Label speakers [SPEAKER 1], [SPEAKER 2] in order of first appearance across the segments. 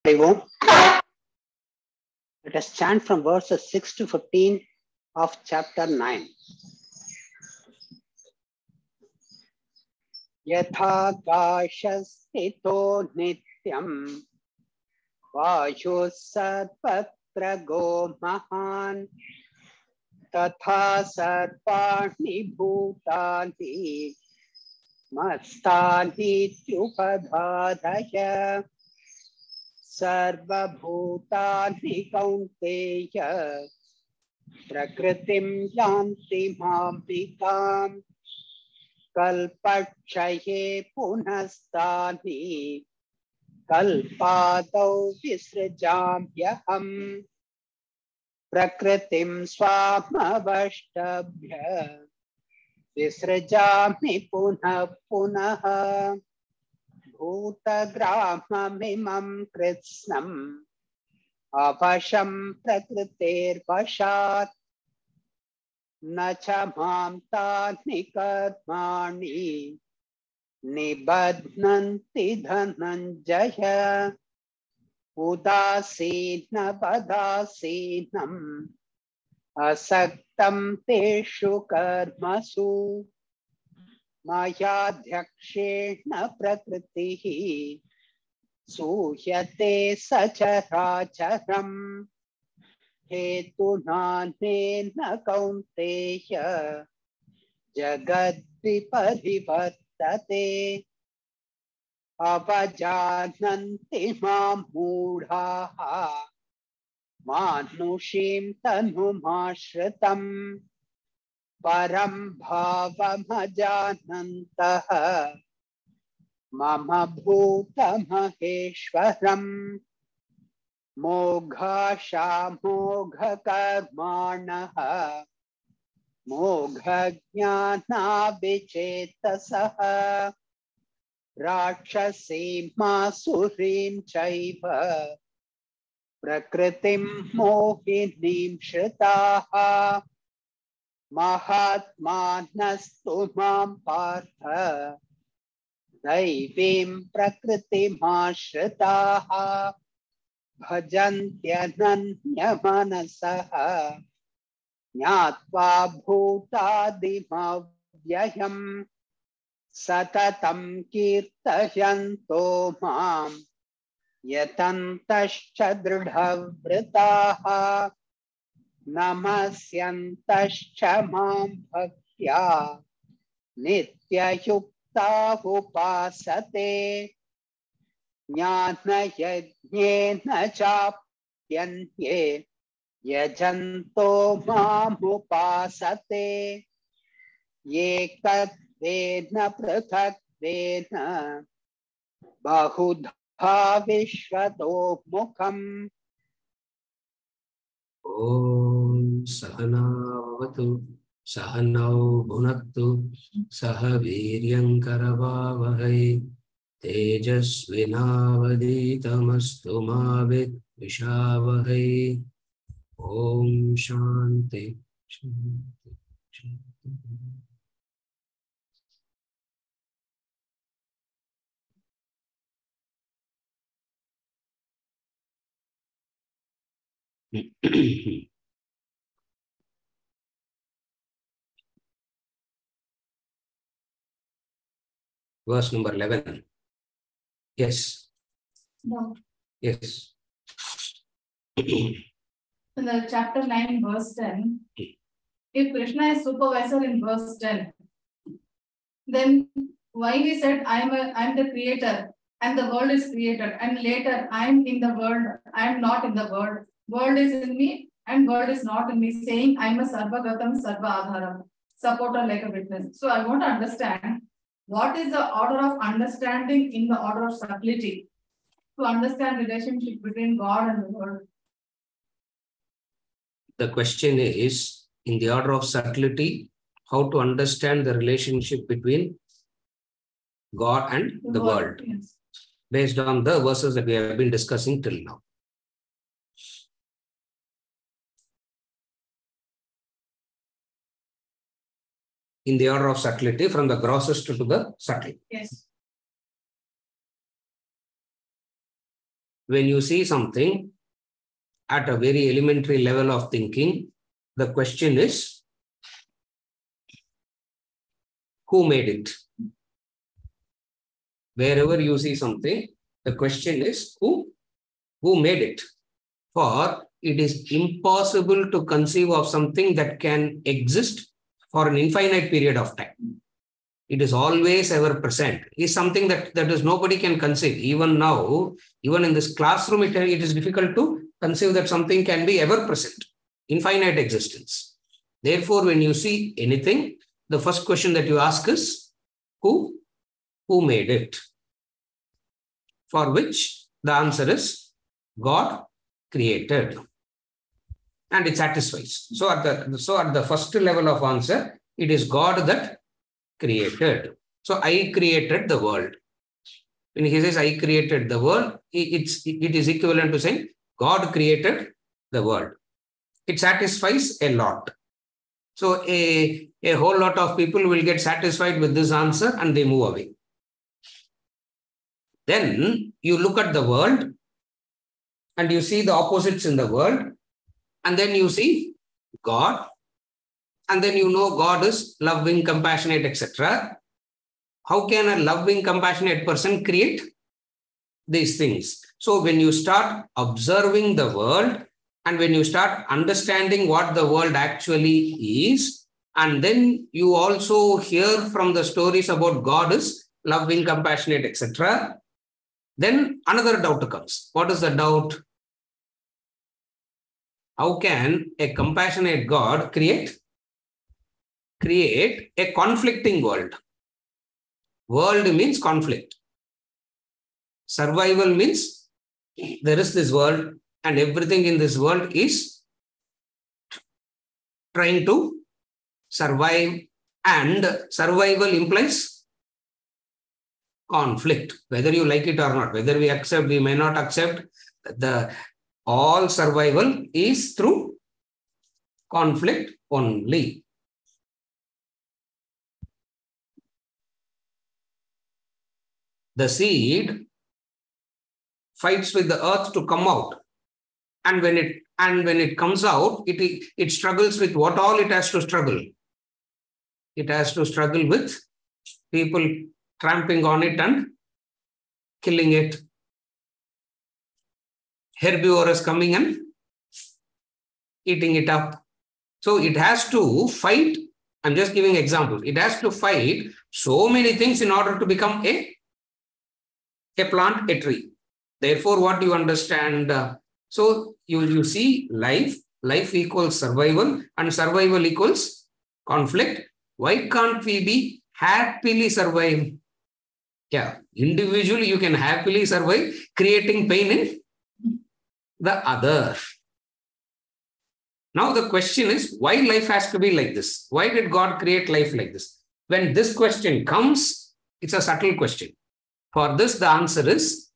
[SPEAKER 1] Let us chant from verses 6 to 15 of chapter 9. Yathakashasthito nityam vayus sarvatra go mahan tatha sarvani bhutani mastani tyupadhadaya sarvabhutani kaunteya prakritim yanti mamikam kalpakshaye punastani kalpadau visrajamyaham prakritim swamavashtabhya visrajami punah punah bhutagramamimam kritsnam avasham prakritir vashat nacha mam tani karmani nibadnanti dhananjaya udasina vadasinam asaktam teshu karmasu mayadhyakshena prakritihi suyate sacharacharam hetunanena kaunteya jagadviparivartate avajananti mam mudhaha manushim tanumashritam param bhavamajanantaha mama bhutamaheshwaram moghasha mogha karmanaha mogha jnana vichetasaha rakshasim masurim chaiva prakritim mohinim shritaha mahatmanastu mam partha daivim prakritimashhritaha bhajantyananyamanasaha jnatva bhutadimavyayam satatam kirtayanto mam yatantascha dridhavritaha namasyantascha mam bhaktya nityayukta upasate jnana yajnena chapyanye yajanto mam upasate yekatvena prithakvena bahudha vishvato mukham.
[SPEAKER 2] Om Sahana Vavatu Sahanau Bhunaktu Saha Viryankaravavahai Tejasvinavaditamastu ma vidvishavahai. Om Shanti Shanti Shanti. Verse number 11. Yes.
[SPEAKER 3] No.
[SPEAKER 2] Yes.
[SPEAKER 3] In the chapter 9, verse 10, if Krishna is supervisor in verse 10, then why we said I'm the creator and the world is created, and later I'm in the world, I'm not in the world. World is in me and world is not in me, saying I'm a Sarvagatam Sarva Adharam, supporter like a witness. So I want to understand what is the order of understanding in the order of subtlety to understand relationship between God and the world.
[SPEAKER 2] The question is, in the order of subtlety, how to understand the relationship between God and the world,
[SPEAKER 3] yes,
[SPEAKER 2] based on the verses that we have been discussing till now. In the order of subtlety, from the grossest to the subtle.
[SPEAKER 3] Yes.
[SPEAKER 2] when you see something at a very elementary level of thinking, the question is, who made it? Wherever you see something, the question is, who made it? For it is impossible to conceive of something that can exist for an infinite period of time. It is always ever present. It is something that is nobody can conceive. Even now, even in this classroom, it is difficult to conceive that something can be ever present, infinite existence. Therefore, when you see anything, the first question that you ask is, who made it? For which the answer is, God created. And it satisfies. So at the first level of answer, it is God that created. So I created the world. When he says I created the world, it is equivalent to saying God created the world. It satisfies a lot. So a whole lot of people will get satisfied with this answer and they move away. Then you look at the world and you see the opposites in the world, and then you see God, and then you know God is loving, compassionate, etc. How can a loving, compassionate person create these things? So when you start observing the world and when you start understanding what the world actually is, and then you also hear from the stories about God is loving, compassionate, etc., then another doubt comes. What is the doubt? How can a compassionate God create a conflicting world? World means conflict. Survival means there is this world and everything in this world is trying to survive, and survival implies conflict, whether you like it or not, whether we accept, we may not accept. All survival is through conflict only. The seed fights with the earth to come out, and when it comes out, it struggles with what all it has to struggle. It has to struggle with people tramping on it and killing it. Herbivores coming and eating it up. So it has to fight. I'm just giving examples. It has to fight so many things in order to become a plant, a tree. Therefore, what you understand? So you see life equals survival, and survival equals conflict. Why can't we be happily survive? Yeah, individually you can happily survive, creating pain in the other. Now the question is, why life has to be like this? Why did God create life like this? When this question comes, it's a subtle question. For this, the answer is,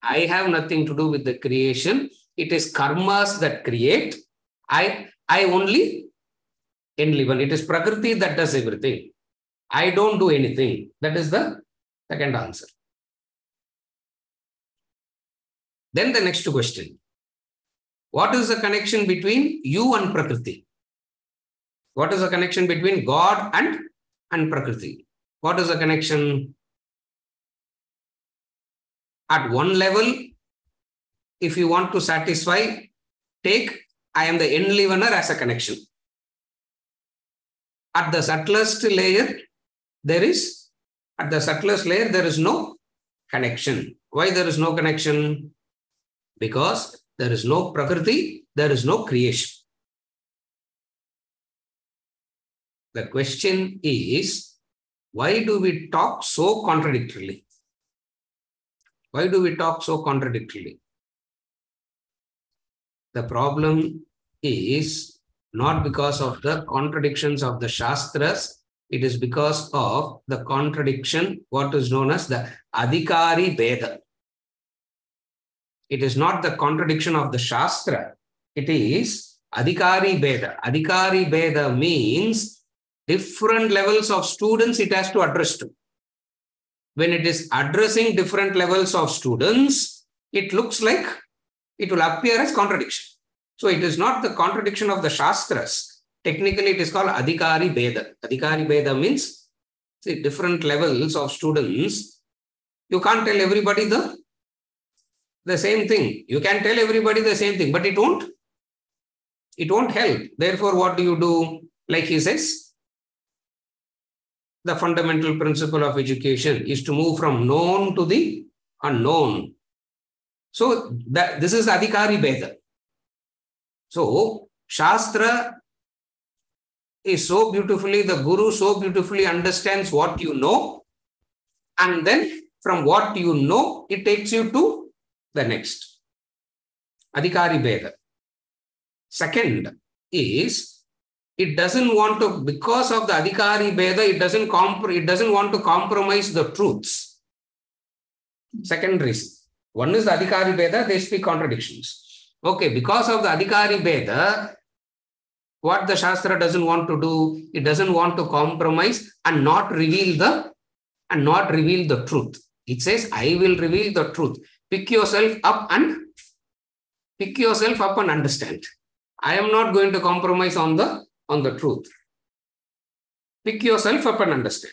[SPEAKER 2] I have nothing to do with the creation. It is karmas that create. I only enliven. It is Prakriti that does everything. I don't do anything. That is the second answer. Then the next question. What is the connection between you and Prakriti? What is the connection between God and Prakriti? What is the connection? At one level, if you want to satisfy, take I am the enlivener as a connection. At the subtlest layer, there is no connection. Why there is no connection? Because there is no Prakriti, there is no creation. The question is, why do we talk so contradictorily? Why do we talk so contradictorily? The problem is not because of the contradictions of the Shastras, it is because of the contradiction, what is known as the Adhikari Bheda. It is not the contradiction of the Shastra, it is Adhikari Bheda. Adhikari Bheda means different levels of students it has to address to. When it is addressing different levels of students, it looks like it will appear as contradiction. So it is not the contradiction of the Shastras. Technically, it is called Adhikari Beda. Adhikari Beda means, see, different levels of students. You can't tell everybody the same thing. You can tell everybody the same thing, but it won't help. Therefore, what do you do? Like he says, the fundamental principle of education is to move from known to the unknown. So this is Adhikari Beda. So Shastra is so beautifully, the Guru so beautifully understands what you know, and then from what you know, it takes you to the next. Adhikari Beda. Second is, it doesn't want to, because of the Adhikari Beda, it doesn't want to compromise the truths. Second reason. One is the Adhikari Beda, they speak contradictions. Okay, because of the Adhikari Beda, what the Shastra doesn't want to do, it doesn't want to compromise and not reveal the truth. It says, I will reveal the truth. Pick yourself up and understand. I am not going to compromise on the truth. Pick yourself up and understand.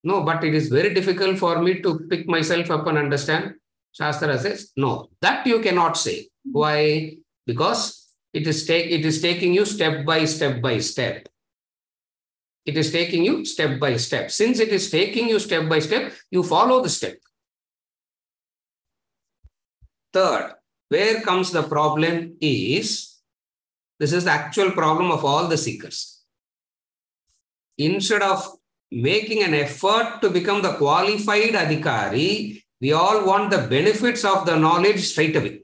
[SPEAKER 2] No, but it is very difficult for me to pick myself up and understand. Shastra says, no, that you cannot say. Why? Because it is taking you step by step by step. It is taking you step by step. Since it is taking you step by step, you follow the step. Third, where comes the problem is, this is the actual problem of all the seekers. Instead of making an effort to become the qualified Adhikari, we all want the benefits of the knowledge straight away.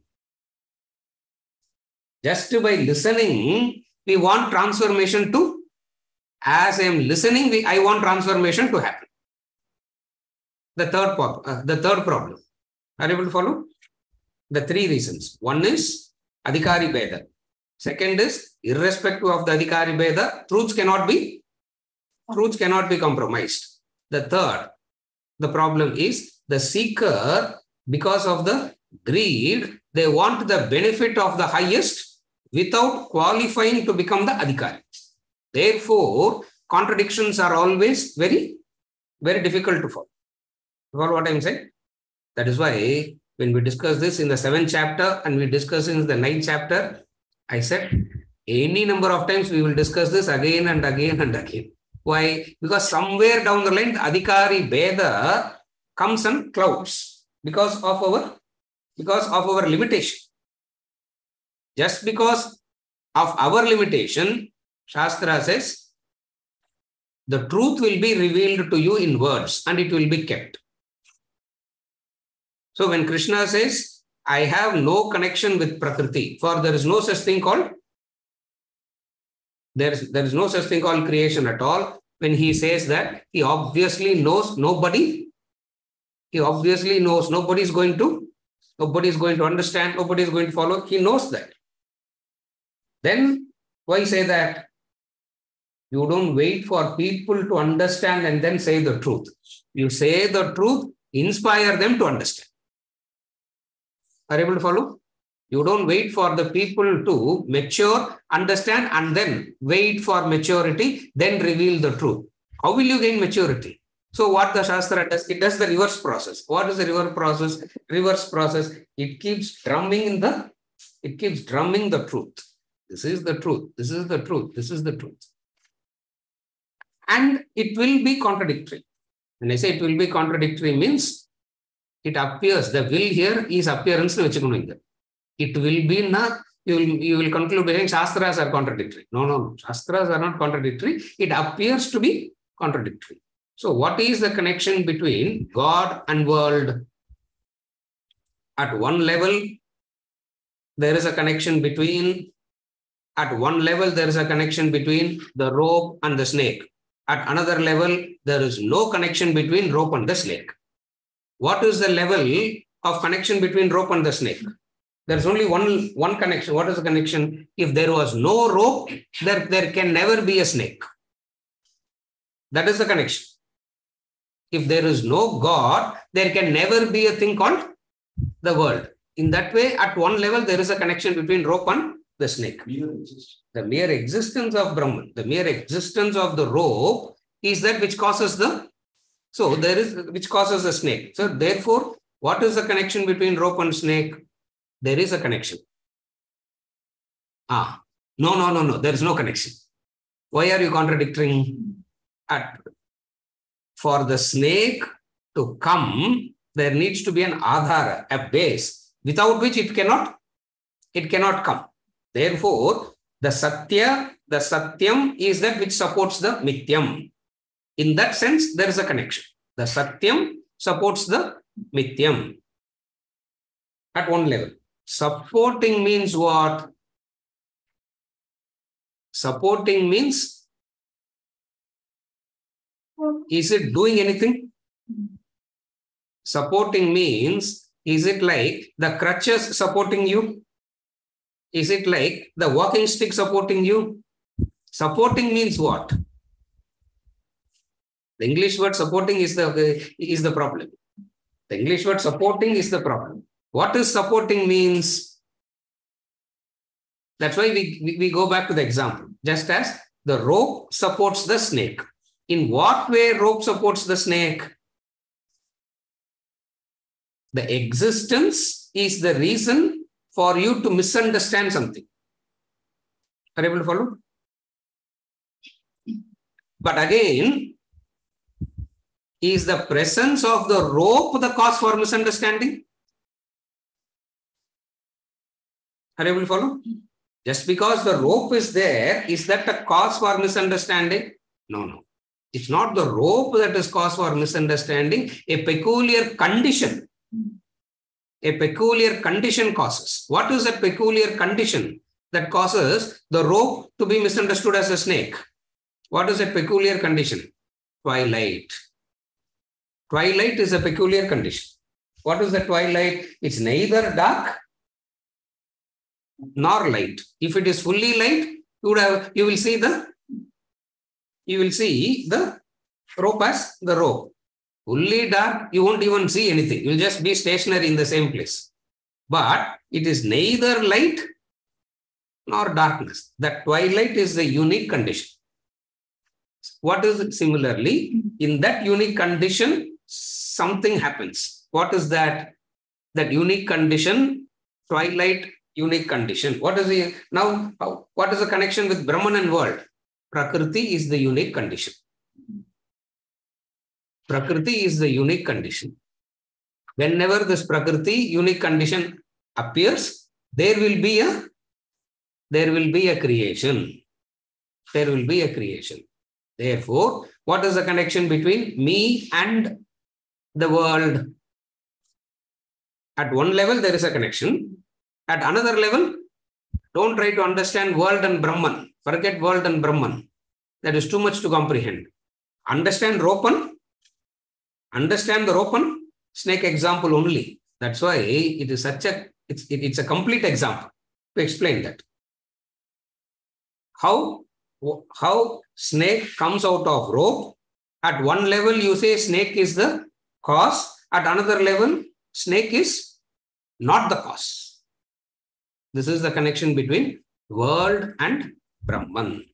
[SPEAKER 2] Just by listening, we want transformation to, as I am listening, I want transformation to happen. The third problem. Are you able to follow? The three reasons. One is Adhikari Beda. Second is, irrespective of the Adhikari Beda, truths cannot be compromised. The third, the problem is the seeker, because of the greed, they want the benefit of the highest without qualifying to become the Adhikari. Therefore, contradictions are always very, very difficult to follow. You follow what I am saying? That is why when we discuss this in the 7th chapter and we discuss in the 9th chapter, I said any number of times we will discuss this again and again and again. Why? Because somewhere down the line, Adhikari Beda comes and clouds because of our limitation. Just because of our limitation, Shastra says, the truth will be revealed to you in words and it will be kept. So when Krishna says, I have no connection with Prakriti, for there is no such thing called creation at all. When he says that, he obviously knows nobody. He obviously knows nobody is going to understand, nobody is going to follow. He knows that. Then why say that? You don't wait for people to understand and then say the truth. You say the truth, inspire them to understand. Are you able to follow? You don't wait for the people to mature, understand, and then wait for maturity, then reveal the truth. How will you gain maturity? So what the Shastra does, it does the reverse process. What is the reverse process? Reverse process, it keeps drumming the truth. This is the truth. This is the truth. This is the truth. And it will be contradictory. When I say it will be contradictory means it appears, the will here is appearance. It will be not, you will conclude by saying Shastras are contradictory. No. Shastras are not contradictory. It appears to be contradictory. So what is the connection between God and world? At one level, there is a connection between the rope and the snake. At another level, there is no connection between rope and the snake. What is the level of connection between rope and the snake? There is only one connection. What is the connection? If there was no rope, there can never be a snake. That is the connection. If there is no God, there can never be a thing called the world. In that way, at one level, there is a connection between rope and the snake. The mere existence of Brahman, the mere existence of the rope is that which causes the, so there is, which causes the snake. So therefore, what is the connection between rope and snake? There is a connection. No, there is no connection. Why are you contradicting? For the snake to come, there needs to be an adhara, a base, without which it cannot come. Therefore, the satyam is that which supports the mithyam. In that sense, there is a connection. The satyam supports the mithyam at one level. Supporting means what? Supporting means, is it doing anything? Supporting means, is it like the crutches supporting you? Is it like the walking stick supporting you? Supporting means what? The English word supporting is the problem. The English word supporting is the problem. What is supporting means? That's why we go back to the example. Just as the rope supports the snake. In what way rope supports the snake? The existence is the reason for you to misunderstand something. Are you able to follow? But again, is the presence of the rope the cause for misunderstanding? Are you able to follow? Just because the rope is there, is that a cause for misunderstanding? No. It's not the rope that is cause for misunderstanding. A peculiar condition. A peculiar condition causes. What is that peculiar condition that causes the rope to be misunderstood as a snake? What is a peculiar condition? Twilight. Twilight is a peculiar condition. What is the twilight? It's neither dark nor light. If it is fully light, you will see the rope as the rope. Fully dark, you won't even see anything. You'll just be stationary in the same place. But it is neither light nor darkness. That twilight is the unique condition. What is it? Similarly, in that unique condition, something happens. What is that? That unique condition, twilight unique condition. What is the what is the connection with Brahman and world? Prakriti is the unique condition. Prakriti is the unique condition. Whenever this Prakriti unique condition appears, there will be a creation. There will be a creation. Therefore, what is the connection between me and the world? At one level, there is a connection. At another level, don't try to understand world and Brahman. Forget world and Brahman. That is too much to comprehend. Understand the rope and snake example only. That's why it is it's a complete example to explain that. How snake comes out of rope. At one level, you say snake is the cause. At another level, snake is not the cause. This is the connection between world and Brahman.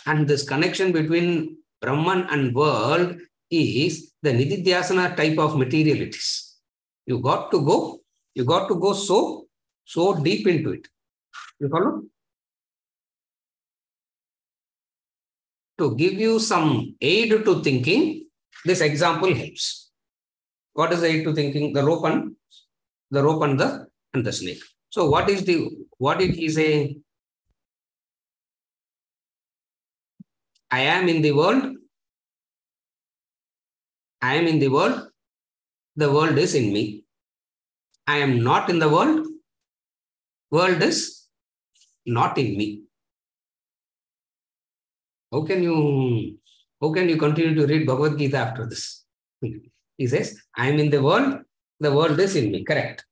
[SPEAKER 2] And this connection between Brahman and world is the Nididhyasana type of materialities. You got to go so deep into it. You follow? To give you some aid to thinking, this example helps. What is the aid to thinking? The rope and the snake. So what did he say? I am in the world. I am in the world. The world is in me. I am not in the world. World is not in me. How can you continue to read Bhagavad Gita after this? He says, I am in the world is in me. Correct.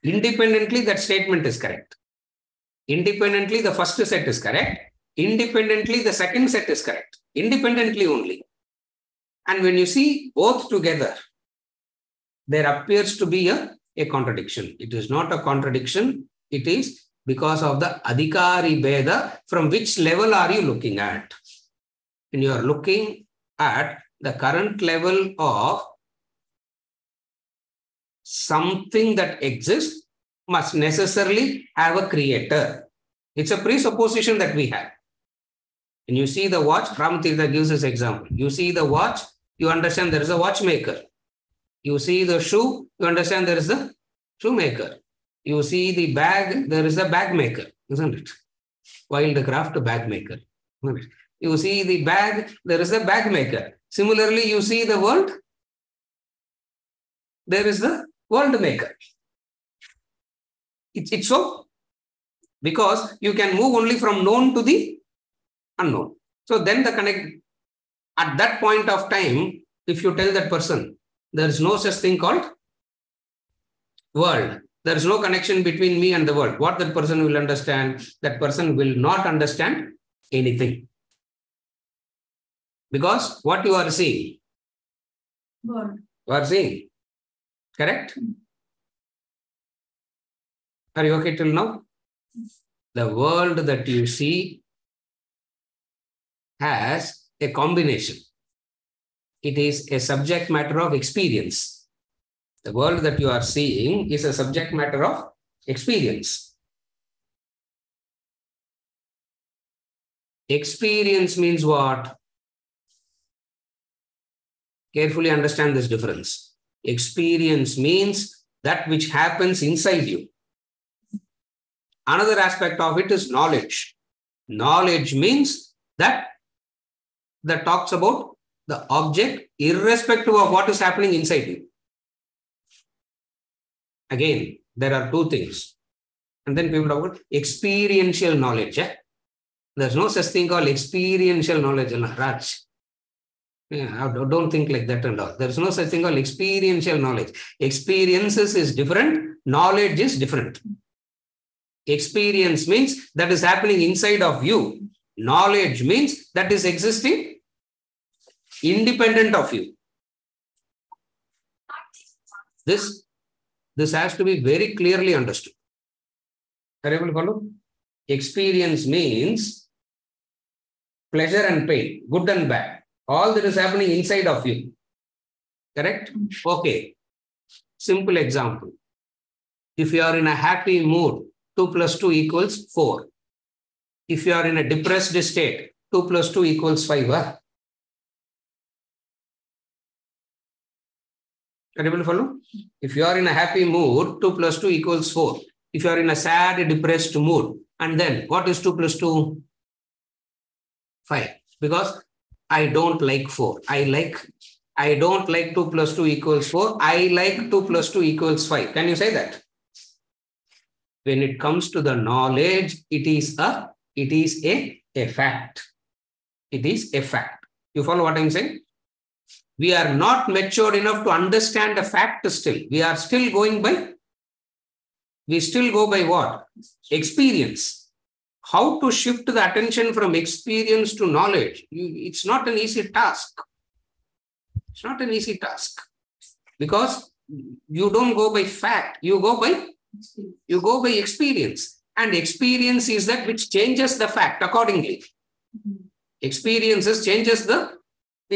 [SPEAKER 2] Independently, that statement is correct. Independently, the first set is correct. Independently, the second set is correct. Independently only. And when you see both together, there appears to be a contradiction. It is not a contradiction. It is because of the adhikari bheda. From which level are you looking at? When you are looking at the current level of something that exists, must necessarily have a creator. It's a presupposition that we have. When you see the watch, Ramatirtha gives this example. You see the watch, you understand there is a watchmaker. You see the shoe, you understand there is a shoemaker. You see the bag, there is a bag maker, isn't it? Wildcraft bag maker. You see the bag, there is a bag maker. Similarly, you see the world, there is the world maker. It's so, because you can move only from known to the unknown. So then the connect, at that point of time, if you tell that person, there is no such thing called world. There is no connection between me and the world. What that person will understand? That person will not understand anything. Because what you are seeing,
[SPEAKER 3] World.
[SPEAKER 2] you are seeing, correct? Are you okay till now? The world that you see has a combination. It is a subject matter of experience. The world that you are seeing is a subject matter of experience. Experience means what? Carefully understand this difference. Experience means that which happens inside you. Another aspect of it is knowledge. Knowledge means that talks about the object irrespective of what is happening inside you. Again, there are two things. And then people talk about experiential knowledge. There's no such thing called experiential knowledge, Raj. Don't think like that and all. There's no such thing called experiential knowledge. Experiences is different. Knowledge is different. Experience means that is happening inside of you. Knowledge means that is existing independent of you. This has to be very clearly understood. Are you able to follow? Experience means pleasure and pain, good and bad. All that is happening inside of you. Correct? Okay. Simple example. If you are in a happy mood, 2 plus 2 equals 4. If you are in a depressed state, 2 plus 2 equals 5. Are you able to follow? If you are in a happy mood, 2 plus 2 equals 4. If you are in a sad, depressed mood, and then what is 2 plus 2? 5. Because I don't like 4. I don't like 2 plus 2 equals 4. I like 2 plus 2 equals 5. Can you say that? When it comes to the knowledge, it is a fact. It is a fact. You follow what I'm saying? We are not matured enough to understand a fact still. We are still going by, we still go by what? Experience. How to shift the attention from experience to knowledge? It's not an easy task. It's not an easy task. Because you don't go by fact, you go by experience. And experience is that which changes the fact accordingly. Experiences changes the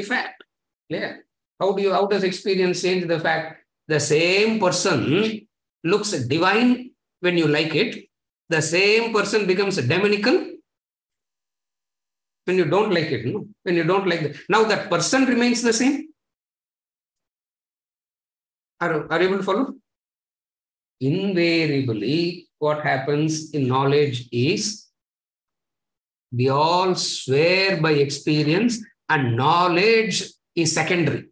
[SPEAKER 2] fact. Yeah. How does experience change the fact? The same person looks divine when you like it. The same person becomes demonical when you don't like it. No? When you don't like it. Now that person remains the same. Are you able to follow? Invariably, what happens in knowledge is we all swear by experience and knowledge is secondary.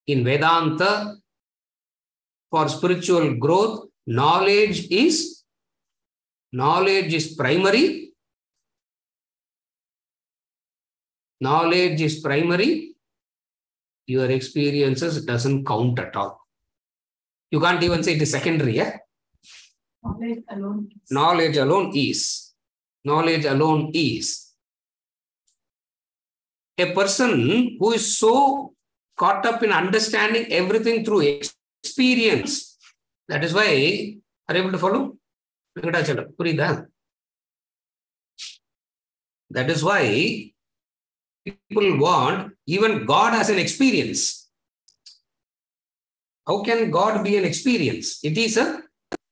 [SPEAKER 2] In Vedanta, for spiritual growth, knowledge is primary. Knowledge is primary. Your experiences doesn't count at all. You can't even say it is secondary. Yeah?
[SPEAKER 3] Knowledge alone.
[SPEAKER 2] Knowledge alone is. Knowledge alone is. a person who is so caught up in understanding everything through experience. That is why, are you able to follow? That is why people want even God as an experience. How can God be an experience? It is a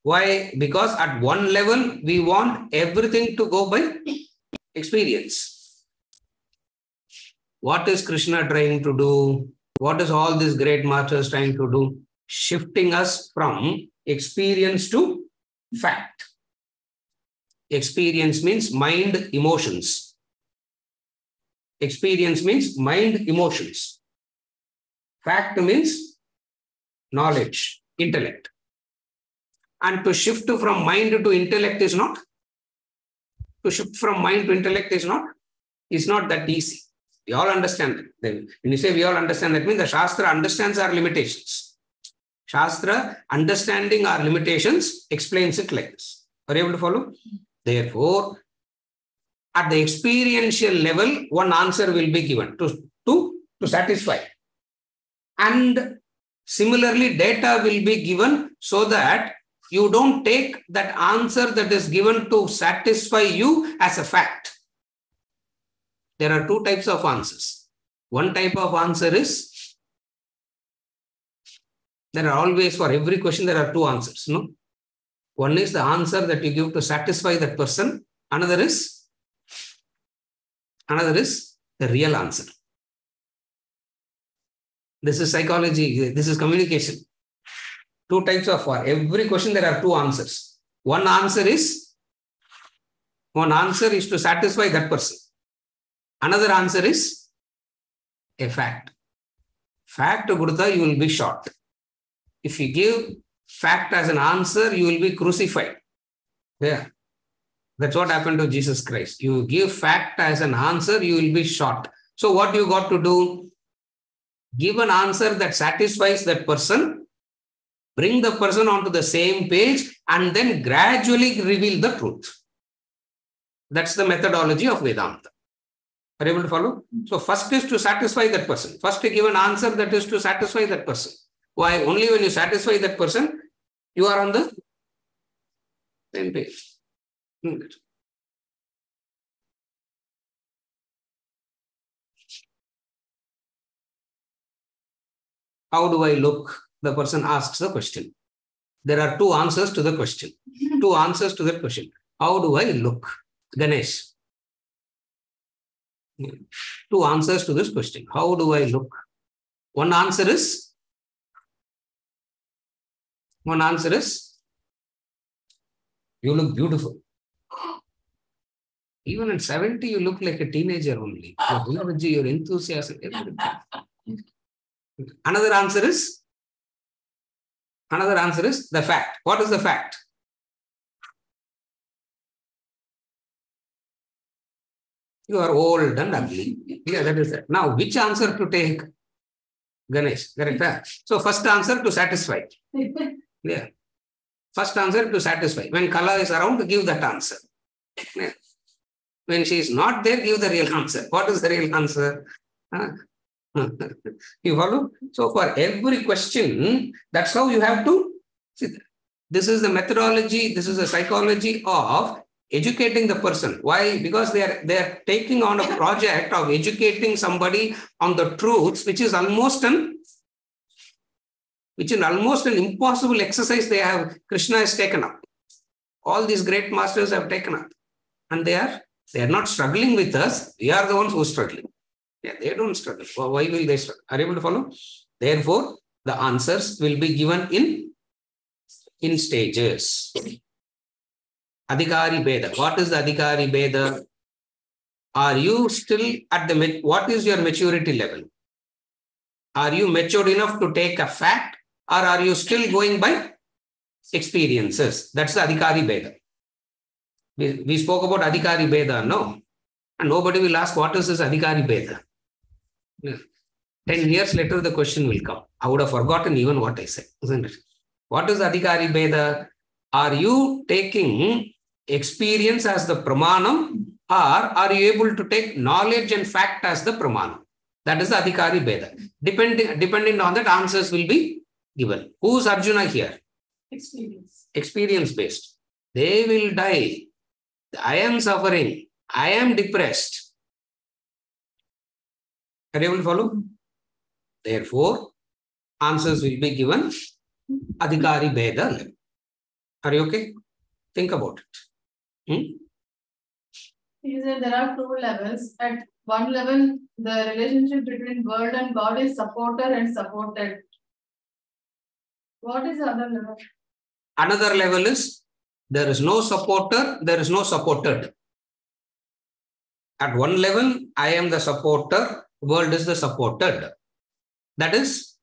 [SPEAKER 2] why? Because at one level, we want everything to go by experience. What is Krishna trying to do? What is all these great masters trying to do? Shifting us from experience to fact. Experience means mind, emotions. Experience means mind, emotions. Fact means knowledge, intellect. And to shift from mind to intellect is not. To shift from mind to intellect is not that easy. We all understand it. Then when you say we all understand, that means the Shastra understands our limitations. Shastra understanding our limitations explains it like this. Are you able to follow? Therefore, at the experiential level, one answer will be given to satisfy. And similarly, data will be given so that you don't take that answer that is given to satisfy you as a fact. There are two types of answers. One type of answer is, there are always, for every question, there are two answers. No? One is the answer that you give to satisfy that person. Another is the real answer. This is psychology. This is communication. Two types of, for every question, there are two answers. One answer is to satisfy that person. Another answer is a fact. Fact, Gurudha, you will be shot. If you give fact as an answer, you will be crucified. Yeah. That's what happened to Jesus Christ. You give fact as an answer, you will be shot. So what you got to do? Give an answer that satisfies that person, bring the person onto the same page, and then gradually reveal the truth. That's the methodology of Vedanta. Are you able to follow? So first is to satisfy that person. First to give an answer that is to satisfy that person. Why? Only when you satisfy that person, you are on the same page. How do I look? The person asks the question. There are two answers to the question. Two answers to that question. How do I look? Ganesh. Two answers to this question. How do I look? One answer is you look beautiful. Even at 70, you look like a teenager only. Your energy, your enthusiasm, everything. Another answer is the fact. What is the fact? You are old and ugly. Yeah, that is it. Now, which answer to take? Ganesh, correct? So, first answer to satisfy. Yeah. First answer to satisfy. When Kala is around, give that answer. Yeah. When she is not there, give the real answer. What is the real answer? You follow? So, for every question, that's how you have to see. This is the methodology, this is the psychology of educating the person. Why? Because they are taking on a project of educating somebody on the truths, which is almost an impossible exercise. Krishna has taken up. All these great masters have taken up. And they are not struggling with us. We are the ones who are struggling. Yeah, they don't struggle. Why will they struggle? Are you able to follow? Therefore, the answers will be given in stages. Adhikari Beda. What is the Adhikari Beda? Are you still at what is your maturity level? Are you matured enough to take a fact, or are you still going by experiences? That's the Adhikari Beda. We spoke about Adhikari Beda, no? And nobody will ask, what is this Adhikari Beda? 10 years later, the question will come. I would have forgotten even what I said, isn't it? What is Adhikari Beda? Are you taking experience as the pramanam, Or are you able to take knowledge and fact as the pramana? That is the adhikari bheda. Depending on that, answers will be given. Who's Arjuna here?
[SPEAKER 3] Experience.
[SPEAKER 2] Experience based. They will die. I am suffering. I am depressed. Are you able to follow? Therefore, answers will be given adhikari bheda level. Are you okay? Think about it.
[SPEAKER 3] He said there are two levels. At one level, the relationship between world and God is supporter and supported. What is the other level?
[SPEAKER 2] Another level is there is no supporter, there is no supported. At one level, I am the supporter, world is the supported. That is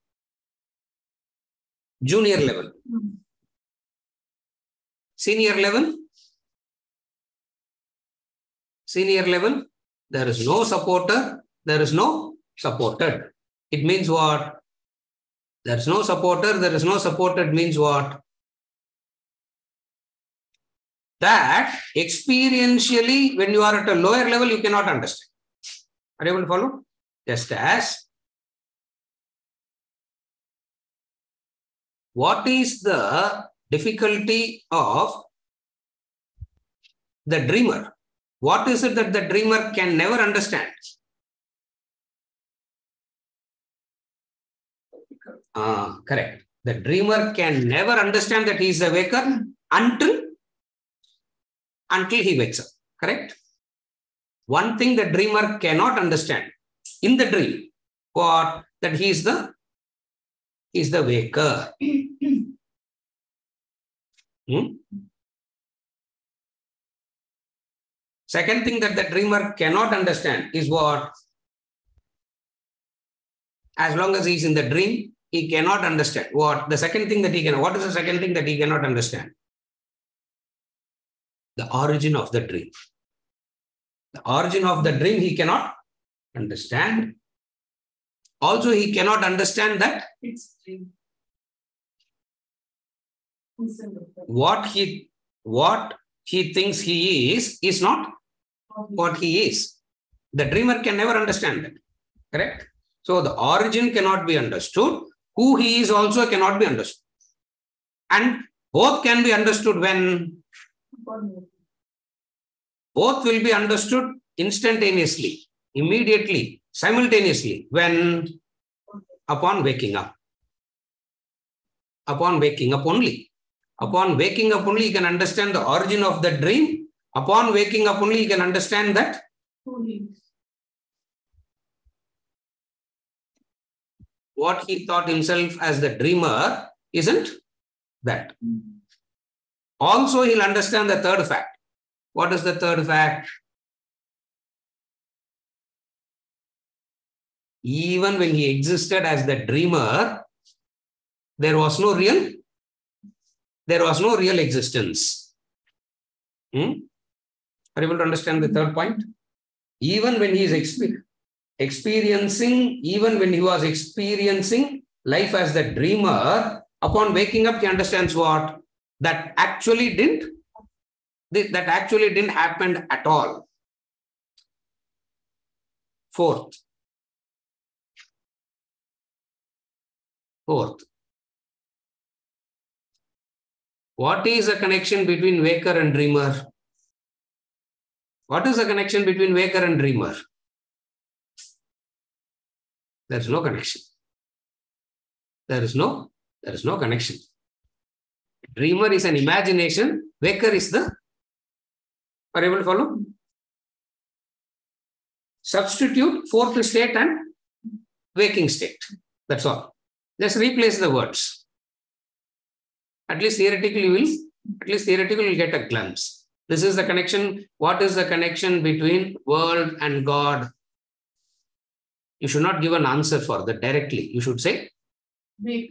[SPEAKER 2] junior level. Senior level? Senior level, there is no supporter, there is no supported. It means what? There is no supporter, there is no supported means what? That experientially, when you are at a lower level, you cannot understand. Are you able to follow? Just as what is the difficulty of the dreamer? What is it that the dreamer can never understand? Correct. The dreamer can never understand that he is a waker until he wakes up. Correct? One thing the dreamer cannot understand in the dream, what? That he is the waker. Second thing that the dreamer cannot understand is what? As long as he is in the dream, he cannot understand. What? The second thing that he can, what is the second thing that he cannot understand? The origin of the dream. The origin of the dream he cannot understand. Also, he cannot understand that
[SPEAKER 3] It's dream.
[SPEAKER 2] what he thinks he is not what he is. The dreamer can never understand that. Correct? So the origin cannot be understood. Who he is also cannot be understood. And both can be understood when? Both will be understood instantaneously, immediately, simultaneously, when? Upon waking up. Upon waking up only. Upon waking up only, you can understand the origin of the dream. Upon waking up only, you can understand that what he thought himself as the dreamer isn't that. Also, he'll understand the third fact. What is the third fact? Even when he existed as the dreamer, there was no real existence. Are you able to understand the third point? Even when he is experiencing, even when he was experiencing life as the dreamer, upon waking up, he understands what? That actually didn't happen at all. Fourth. What is the connection between waker and dreamer? What is the connection between waker and dreamer? There is no connection. There is no connection. Dreamer is an imagination. Waker is the, are you able to follow? Substitute fourth state and waking state. That's all. Just replace the words. At least theoretically you will get a glimpse. This is the connection. What is the connection between world and God? You should not give an answer for that directly. You should say the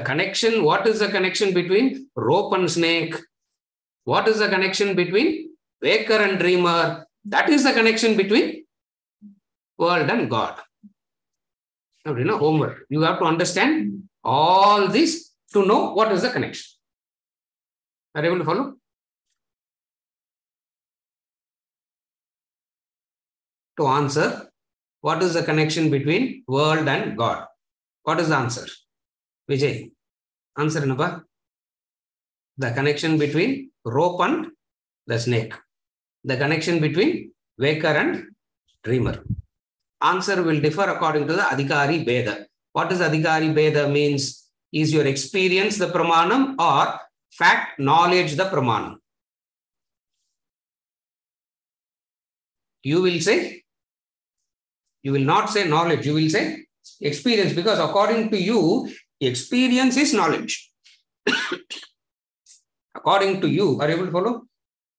[SPEAKER 2] connection. What is the connection between rope and snake? What is the connection between waker and dreamer? That is the connection between world and God. Now, homework. You have to understand all this to know what is the connection. Are you able to follow? to answer what is the connection between world and God. What is the answer? Vijay, answer Napa. The connection between rope and the snake. The connection between waker and dreamer. Answer will differ according to the Adhikari Beda. What does Adhikari Beda means? Is your experience the pramanam or fact, knowledge the pramanam? You will say, you will not say knowledge, you will say experience, because according to you, experience is knowledge. According to you, are you able to follow?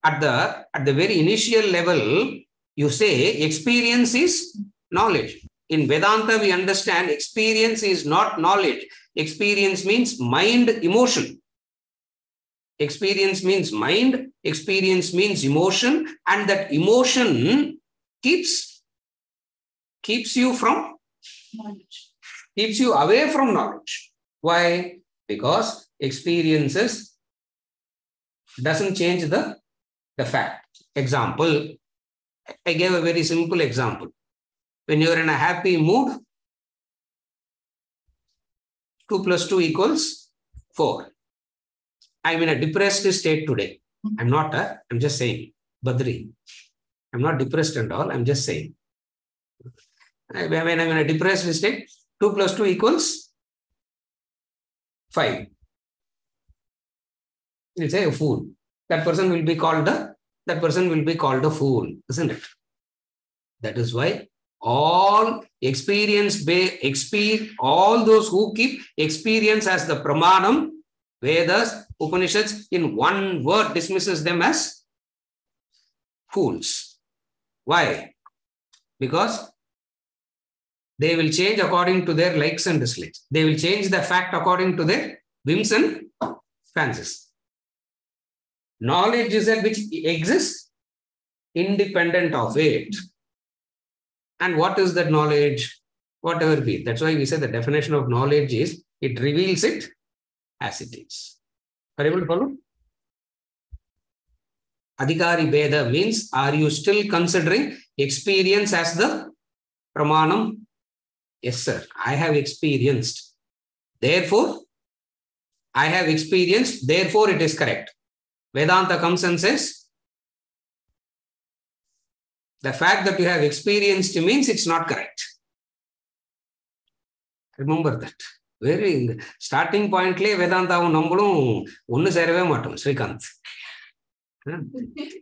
[SPEAKER 2] At the very initial level, you say experience is knowledge. In Vedanta, we understand experience is not knowledge. Experience means mind, emotion. Experience means mind, experience means emotion, and that emotion keeps you from knowledge, keeps you away from knowledge. Why? Because experiences doesn't change the fact. Example, I gave a very simple example. When you are in a happy mood, 2 plus 2 equals 4. I'm in a depressed state today. I'm just saying, Badri. I'm not depressed and all, I'm just saying. When I'm in a depressed state, 2 plus 2 equals 5. You say a fool. That person will be called a fool, isn't it? That is why all all those who keep experience as the pramanam, Vedas, Upanishads, in one word dismisses them as fools. Why? Because they will change according to their likes and dislikes. They will change the fact according to their whims and fancies. Knowledge is that which exists independent of it. And what is that knowledge? Whatever be it. That's why we say the definition of knowledge is it reveals it as it is. Are you able to follow? Adhikari Beda means, are you still considering experience as the pramanam? Yes, sir. I have experienced. Therefore, I have experienced. Therefore, it is correct. Vedanta comes and says, the fact that you have experienced means it's not correct. Remember that. Very starting point, Vedanta Srikanth.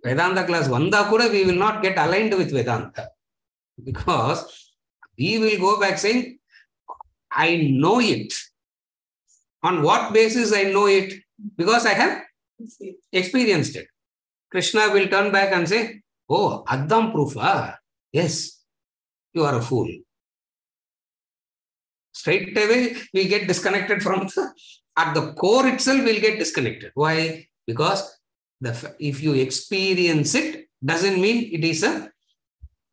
[SPEAKER 2] Vedanta class Vanda kuda we will not get aligned with Vedanta. Because we will go back saying, I know it. On what basis I know it? Because I have experienced it. Krishna will turn back and say, oh, Addam proof. Yes, you are a fool. Straight away, we get disconnected from at the core itself, we'll get disconnected. Why? Because if you experience it, doesn't mean it is a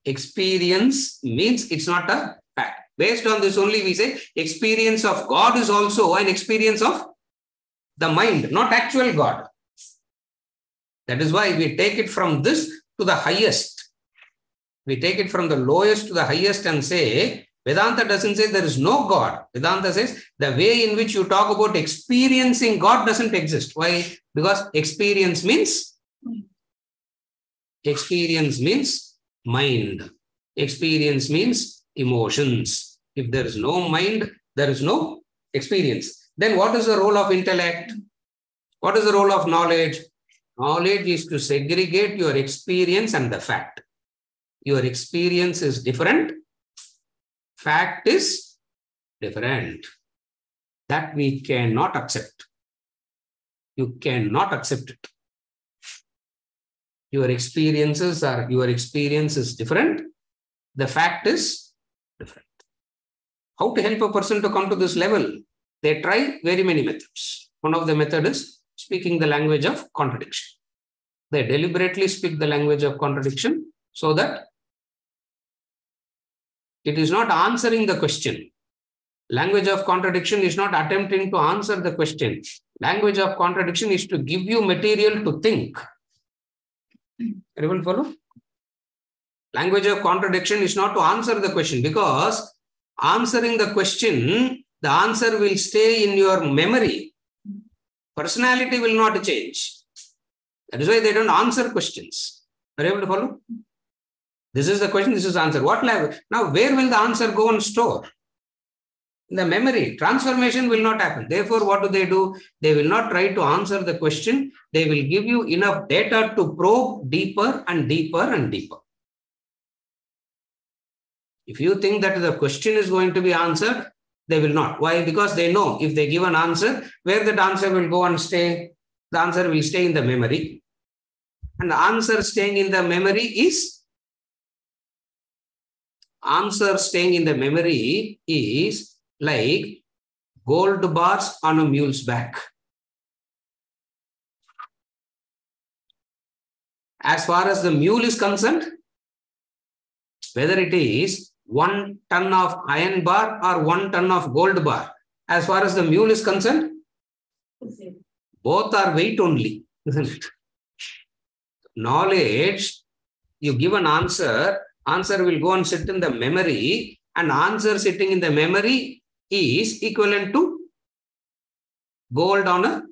[SPEAKER 2] experience, means it's not a fact. Based on this only, we say experience of God is also an experience of the mind, not actual God. That is why we take it from this to the highest. We take it from the lowest to the highest and say, Vedanta doesn't say there is no God. Vedanta says the way in which you talk about experiencing God doesn't exist. Why? Because experience means mind. Experience means emotions. If there is no mind, there is no experience. Then what is the role of intellect? What is the role of knowledge? Knowledge is to segregate your experience and the fact. Your experience is different. Fact is different. That we cannot accept. You cannot accept it. Your experience is different. The fact is different. How to help a person to come to this level? They try very many methods. One of the methods is speaking the language of contradiction. They deliberately speak the language of contradiction so that it is not answering the question. Language of contradiction is not attempting to answer the question. Language of contradiction is to give you material to think. Everyone follow? Language of contradiction is not to answer the question, because answering the question, the answer will stay in your memory. Personality will not change. That is why they don't answer questions. Are you able to follow? This is the question, this is the answer. What language? Now, where will the answer go and store? In the memory. Transformation will not happen. Therefore, what do? They will not try to answer the question. They will give you enough data to probe deeper and deeper and deeper. If you think that the question is going to be answered, they will not. Why? Because they know if they give an answer, where that answer will go and stay, the answer will stay in the memory. And the answer staying in the memory is like gold bars on a mule's back. As far as the mule is concerned, whether it is 1 ton of iron bar or 1 ton of gold bar, as far as the mule is concerned, both are weight only, isn't it? Knowledge, you give an answer, answer will go and sit in the memory, and answer sitting in the memory is equivalent to gold on a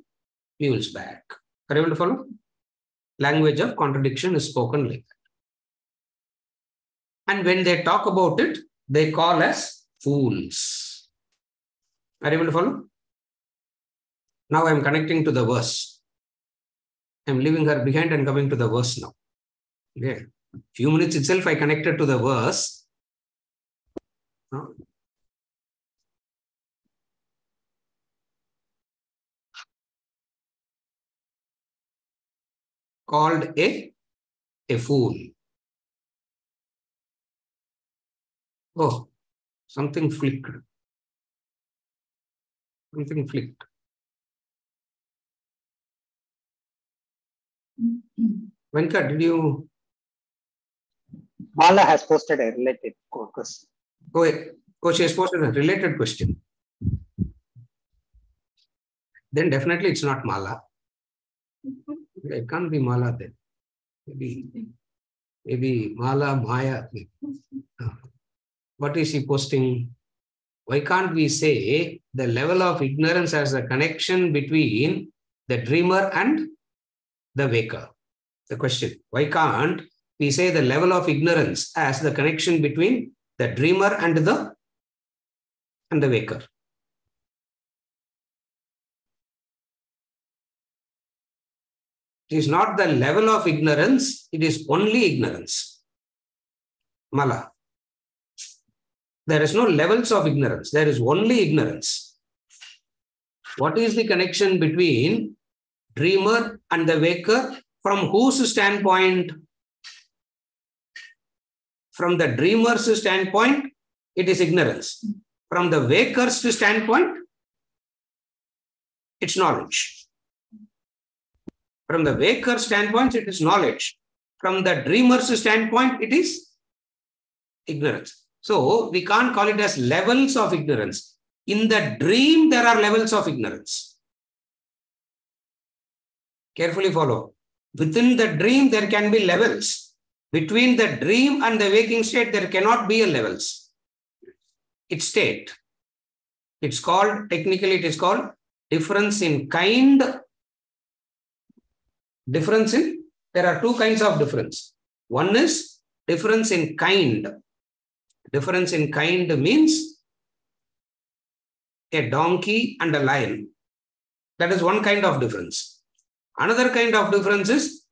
[SPEAKER 2] mule's back. Are you able to follow? Language of contradiction is spoken like that. And when they talk about it, they call as fools. Are you able to follow? Now I am connecting to the verse. I am leaving her behind and coming to the verse now. Okay. Few minutes itself I connected to the verse. Called a fool. Oh, something flicked. Something flicked. Venkat, did you?
[SPEAKER 1] Mala has posted a related question.
[SPEAKER 2] Oh, she has posted a related question. Then definitely it's not Mala. It can't be Mala then. Maybe Mala, Maya. What is she posting? Why can't we say the level of ignorance as a connection between the dreamer and the waker? The question, why can't we say the level of ignorance as the connection between the dreamer and the waker? It is not the level of ignorance, it is only ignorance. Mala. There is no levels of ignorance, there is only ignorance. What is the connection between dreamer and the waker? From whose standpoint? From the dreamer's standpoint, it is ignorance. From the waker's standpoint, it's knowledge. From the waker's standpoint, it is knowledge. From the dreamer's standpoint, it is ignorance. So we can't call it as levels of ignorance. In the dream, there are levels of ignorance. Carefully follow. Within the dream, there can be levels. Between the dream and the waking state, there cannot be a levels. It's state. It's called, technically it is called difference in kind. There are two kinds of difference. One is difference in kind. Difference in kind means a donkey and a lion. That is one kind of difference. Another kind of difference is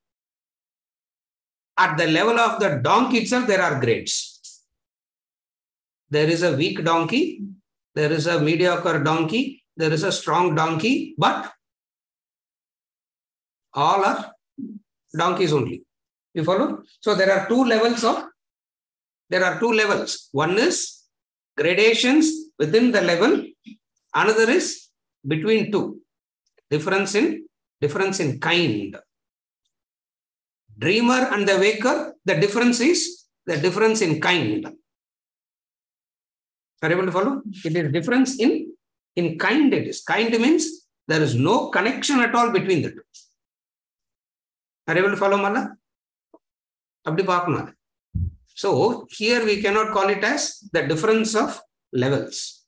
[SPEAKER 2] at the level of the donkey itself, there are grades. There is a weak donkey, there is a mediocre donkey, there is a strong donkey, but all are donkeys only. You follow? So there are two levels. One is gradations within the level. Another is between two. Difference in kind. Dreamer and the waker, the difference is the difference in kind. Are you able to follow? It is difference in kind. It is. Kind means there is no connection at all between the two. Are you able to follow, Mala? Abdi Pakna. So here we cannot call it as the difference of levels.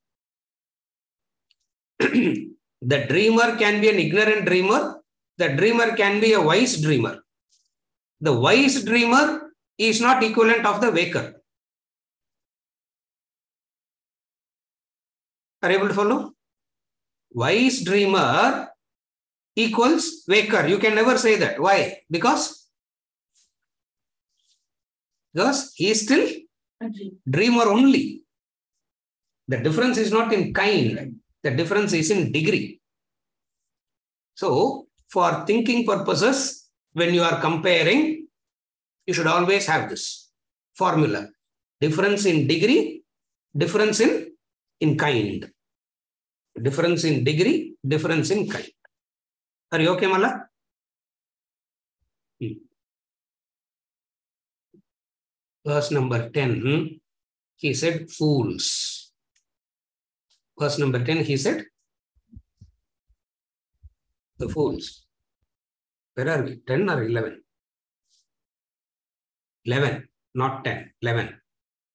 [SPEAKER 2] The dreamer can be an ignorant dreamer. The dreamer can be a wise dreamer. The wise dreamer is not equivalent of the waker. Are you able to follow? Wise dreamer equals waker. You can never say that. Why? Because he is still dreamer only. The difference is not in kind. The difference is in degree. So, for thinking purposes, when you are comparing, you should always have this formula. Difference in degree, difference in kind. Difference in degree, difference in kind. Are you okay, Mala? Verse number 10, he said, fools. Verse number 10, he said, the fools. Where are we? 10 or 11? 11, not 10, 11.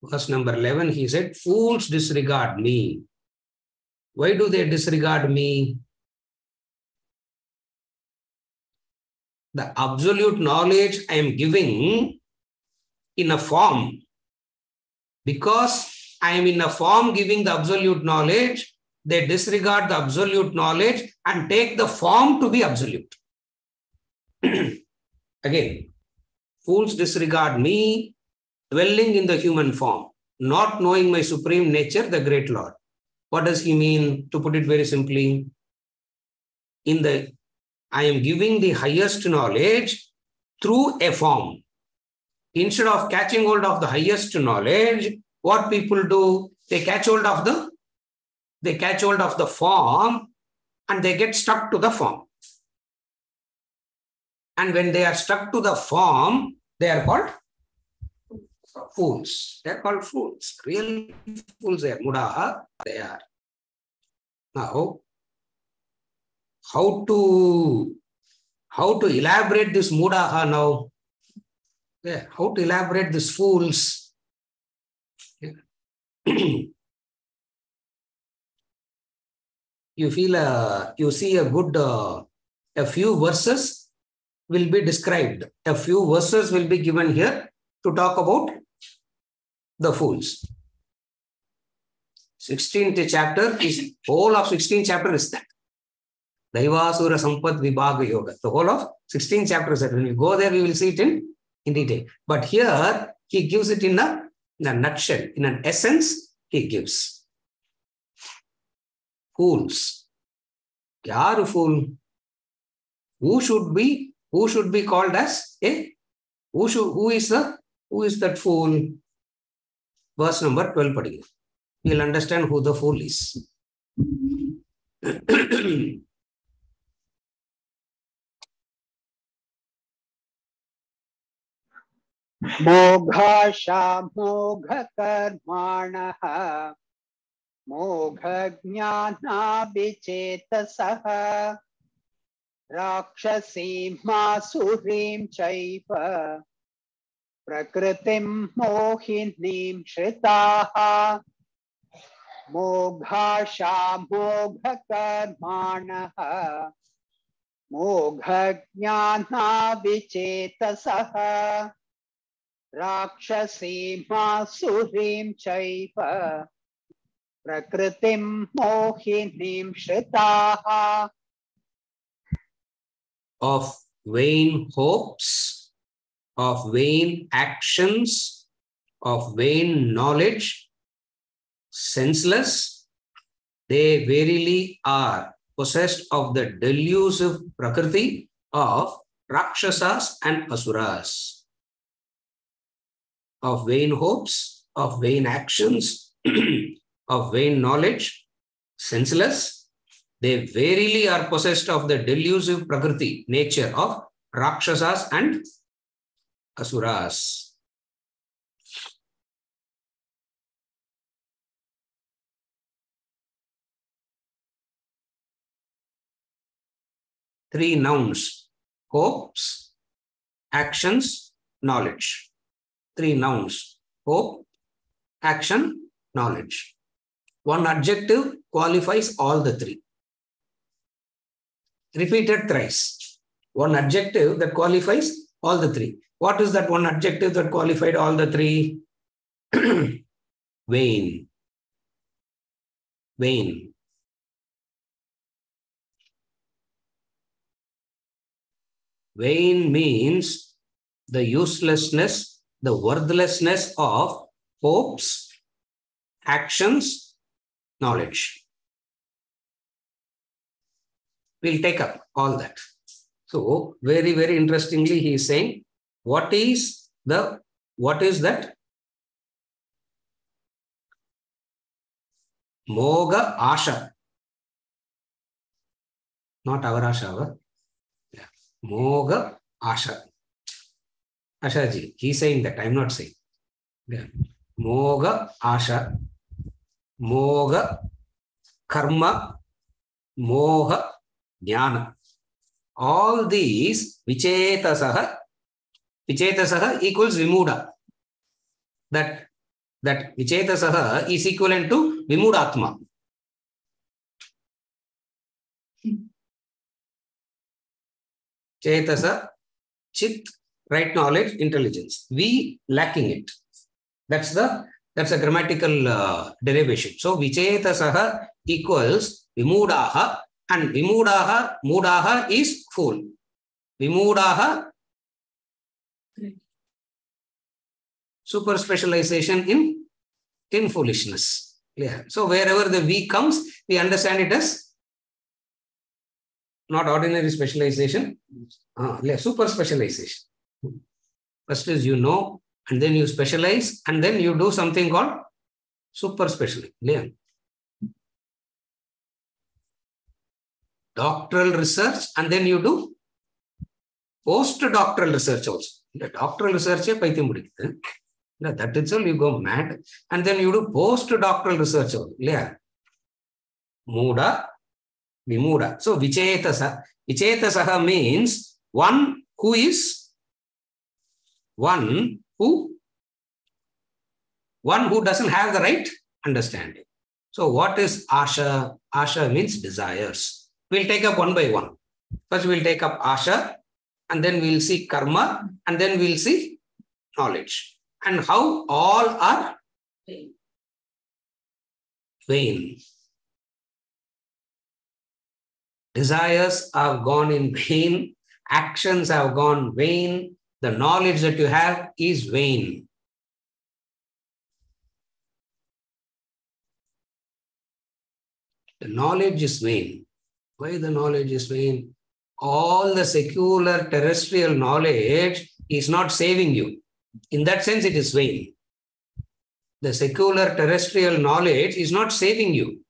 [SPEAKER 2] Verse number 11, he said, fools disregard me. Why do they disregard me? The absolute knowledge I am giving in a form. Because I am in a form giving the absolute knowledge, they disregard the absolute knowledge and take the form to be absolute. Again, fools disregard me, dwelling in the human form, not knowing my supreme nature, the great Lord. What does he mean? To put it very simply, I am giving the highest knowledge through a form. Instead of catching hold of the highest knowledge, what people do, they catch hold of the form and they get stuck to the form. And when they are stuck to the form, they are called fools. They are called fools. Real fools they are. Mudaha, they are. Now, how to elaborate this mudaha now? Yeah, how to elaborate these fools? Yeah. You see a good, a few verses will be described. A few verses will be given here to talk about the fools. 16th chapter is, whole of 16th chapter is that. Daivasura Sampad Vibhaga Yoga. The whole of 16th chapter is that. When we go there, we will see it in detail. But here, he gives it in a nutshell, in an essence, he gives. Fools. Yaar fool? Who should be called as a? Who is that fool? Verse number 12 padhi. You'll understand who the fool is.
[SPEAKER 1] मोघाशा मोघ कर्माणः मोघ ज्ञानाभिचेतसः राक्षसीं मासुरीं चैव प्रकृतिं मोहिनीं श्रिताः मोघाशा मोघ कर्माणः मोघ ज्ञानाभिचेतसः राक्षसीं मासुरीं चैव प्रकृतिं मोहिनीं श्रिताः.
[SPEAKER 2] Of vain hopes, of vain actions, of vain knowledge, senseless, they verily are possessed of the delusive prakriti of Rakshasas and Asuras. Of vain hopes, of vain actions, of vain knowledge, senseless, they verily are possessed of the delusive prakriti, nature of Rakshasas and Asuras. Three nouns: hopes, actions, knowledge. Three nouns. hope, action, knowledge. One adjective qualifies all the three. Repeated thrice. One adjective that qualifies all the three. What is that one adjective that qualified all the three? Vain. Vain. Vain means the uselessness, the worthlessness of hopes, actions, knowledge. We'll take up all that. So, very, very interestingly, he is saying, what is that? Moga Asha. Not our Asha. Yeah. Moga Asha. Ashaji, he's saying that, I'm not saying. Yeah. Moga Asha. Moga Karma. Moha Jnana. All these Vichetasaha equals Vimuda. That Vichetasaha is equivalent to Vimudatma. Chetasa, Chit, right knowledge, intelligence. We lacking it. That's a grammatical derivation. So Vichetasaha equals Vimudaha, and Mudaha is fool. Vimudaha, super specialization in foolishness. Yeah. So wherever the V comes, we understand it as not ordinary specialization, super specialization. First is you know, and then you specialize, and then you do something called super specialization. Yeah. Doctoral research, and then you do post-doctoral research also. The doctoral research, that itself you go mad, and then you do post-doctoral research also. Yeah. Muda, Vimuda. So Vichetasa. Vichetasaha means one who doesn't have the right understanding. So what is Asha? Asha means desires. We'll take up one by one. First we'll take up Asha, and then we'll see Karma, and then we'll see knowledge. And how all are vain. Desires have gone in vain. Actions have gone vain. The knowledge that you have is vain. The knowledge is vain. Why the knowledge is vain? All the secular terrestrial knowledge is not saving you. In that sense, it is vain. The secular terrestrial knowledge is not saving you.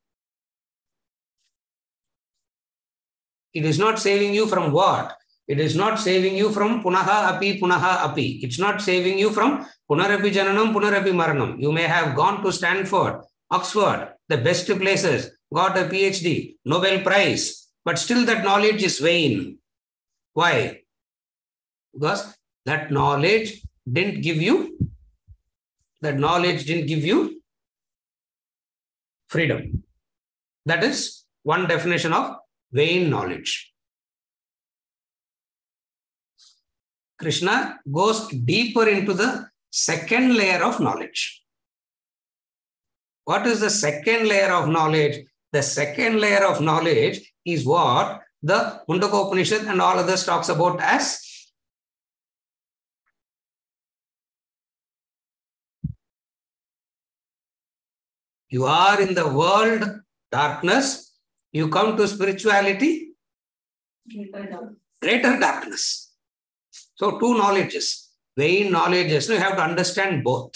[SPEAKER 2] It is not saving you from what? It is not saving you from punaha api. It's not saving you from punarapi jananam, punarapi maranam. You may have gone to Stanford, Oxford, the best places, got a PhD, Nobel Prize, but still that knowledge is vain. Why? Because that knowledge didn't give you freedom. That is one definition of vain knowledge. Krishna goes deeper into the second layer of knowledge. What is the second layer of knowledge? The second layer of knowledge is what the Mundaka Upanishad and all others talks about as you are in the world darkness, you come to spirituality, greater darkness. So two knowledges, vain knowledges. So you have to understand both.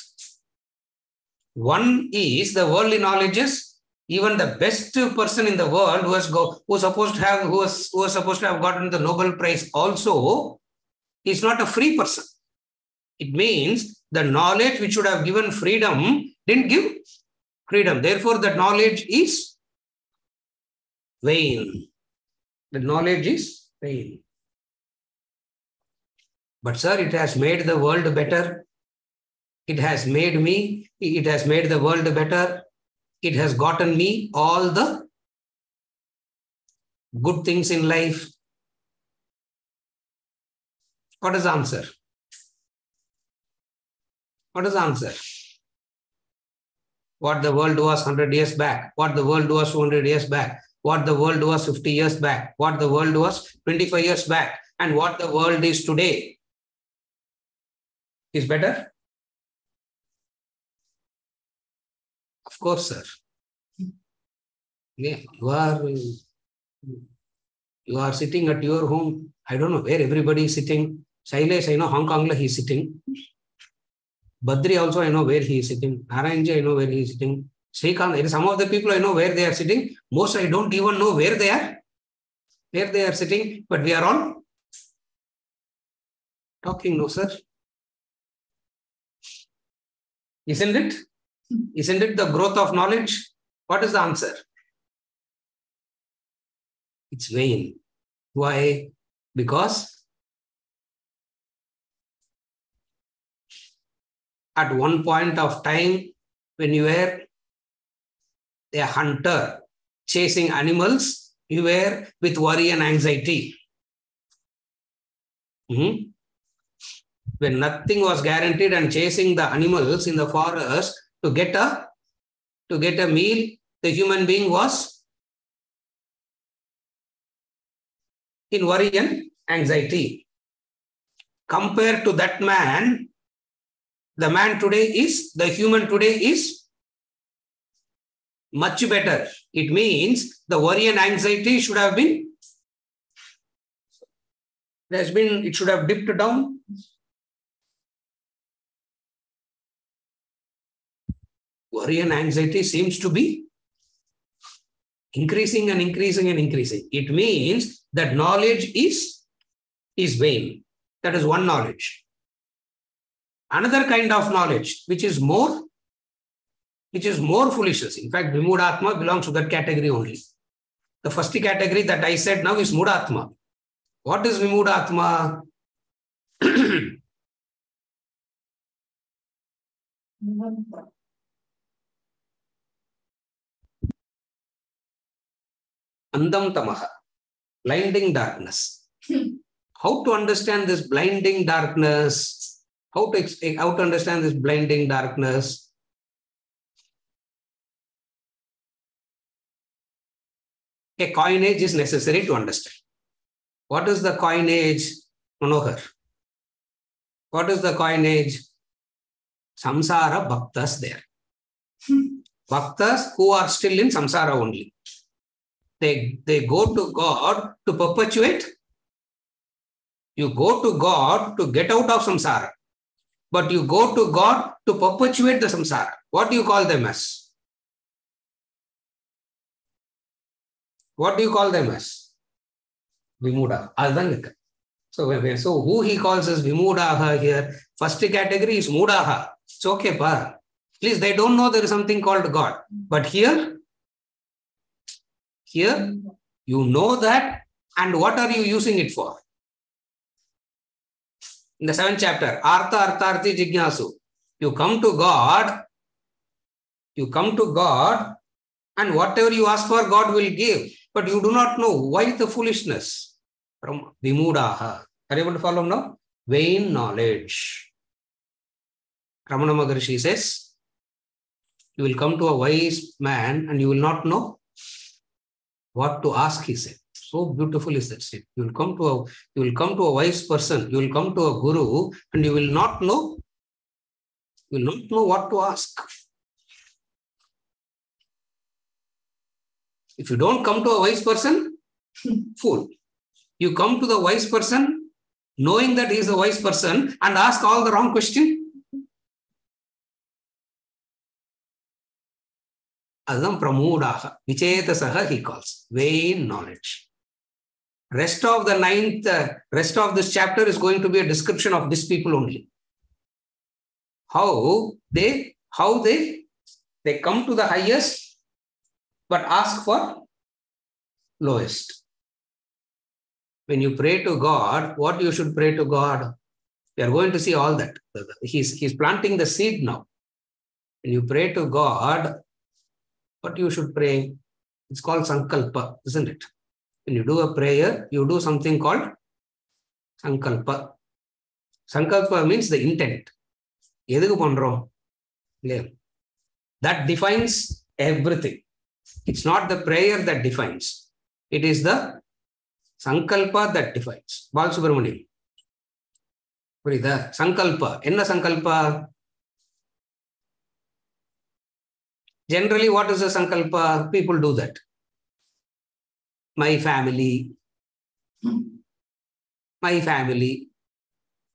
[SPEAKER 2] One is the worldly knowledges. Even the best person in the world who was supposed to have gotten the Nobel Prize also is not a free person. It means the knowledge which should have given freedom didn't give freedom. Therefore, the knowledge is vain. The knowledge is vain. But sir, it has made the world better. It has made me, it has made the world better. It has gotten me all the good things in life. What is the answer? What is the answer? What the world was 100 years back, what the world was 200 years back, what the world was 50 years back, what the world was 25 years back, and what the world is today is better? Of course, sir. Yeah, you are sitting at your home. I don't know where everybody is sitting. Shailesh, I know Hong Kong he is sitting. Badri also, I know where he is sitting. Narayanji, I know where he is sitting. Srikanth, some of the people I know where they are sitting. Most I don't even know where they are sitting. But we are all talking, no, sir. Isn't it? Isn't it the growth of knowledge? What is the answer? It's vain. Why? Because at one point of time, when you were a hunter chasing animals, you were with worry and anxiety. When nothing was guaranteed and chasing the animals in the forest to get a meal, the human being was in worry and anxiety. Compared to that man, the human today is much better. It means the worry and anxiety should have been, it should have dipped down. Worry and anxiety seems to be increasing and increasing and increasing. It means that knowledge is vain. That is one knowledge. Another kind of knowledge, which is more foolishness. In fact, Vimudatma belongs to that category only. The first category that I said now is Mudatma. What is Vimudatma? Andam tamaha, blinding darkness. How to understand this blinding darkness? How to understand this blinding darkness? A coinage is necessary to understand. What is the coinage, Manohar? What is the coinage? Samsara bhaktas there. Bhaktas who are still in samsara only. They go to God to perpetuate. You go to God to get out of samsara. But you go to God to perpetuate the samsara. What do you call them as? What do you call them as? Vimuda. So who he calls as Vimudaha here? First category is Mudaha. It's okay, pa. Please, they don't know there is something called God. But here, you know that, and what are you using it for? In the 7th chapter, Artha Artharthi Jignasu. You come to God, and whatever you ask for, God will give. But you do not know why the foolishness. From Vimudaha. Are you able to follow now? Vain knowledge. Ramana Maharshi says, you will come to a wise man and you will not know what to ask, he said. So beautiful is that statement. You will come to a wise person, you will come to a guru, and you will not know what to ask. If you don't come to a wise person, fool. You come to the wise person, knowing that he is a wise person, and ask all the wrong questions. Adam pramudaha, vichetasaha he calls, vain knowledge. Rest of this chapter is going to be a description of these people only. How they come to the highest, but ask for lowest. When you pray to God, what you should pray to God? We are going to see all that. He's planting the seed now. When you pray to God, what you should pray? It's called sankalpa, isn't it? When you do a prayer, you do something called sankalpa. Sankalpa means the intent. That defines everything. It's not the prayer that defines. It is the sankalpa that defines. Balasubramanian. Sankalpa. Enna sankalpa? Generally, what is a sankalpa? People do that. My family. My family.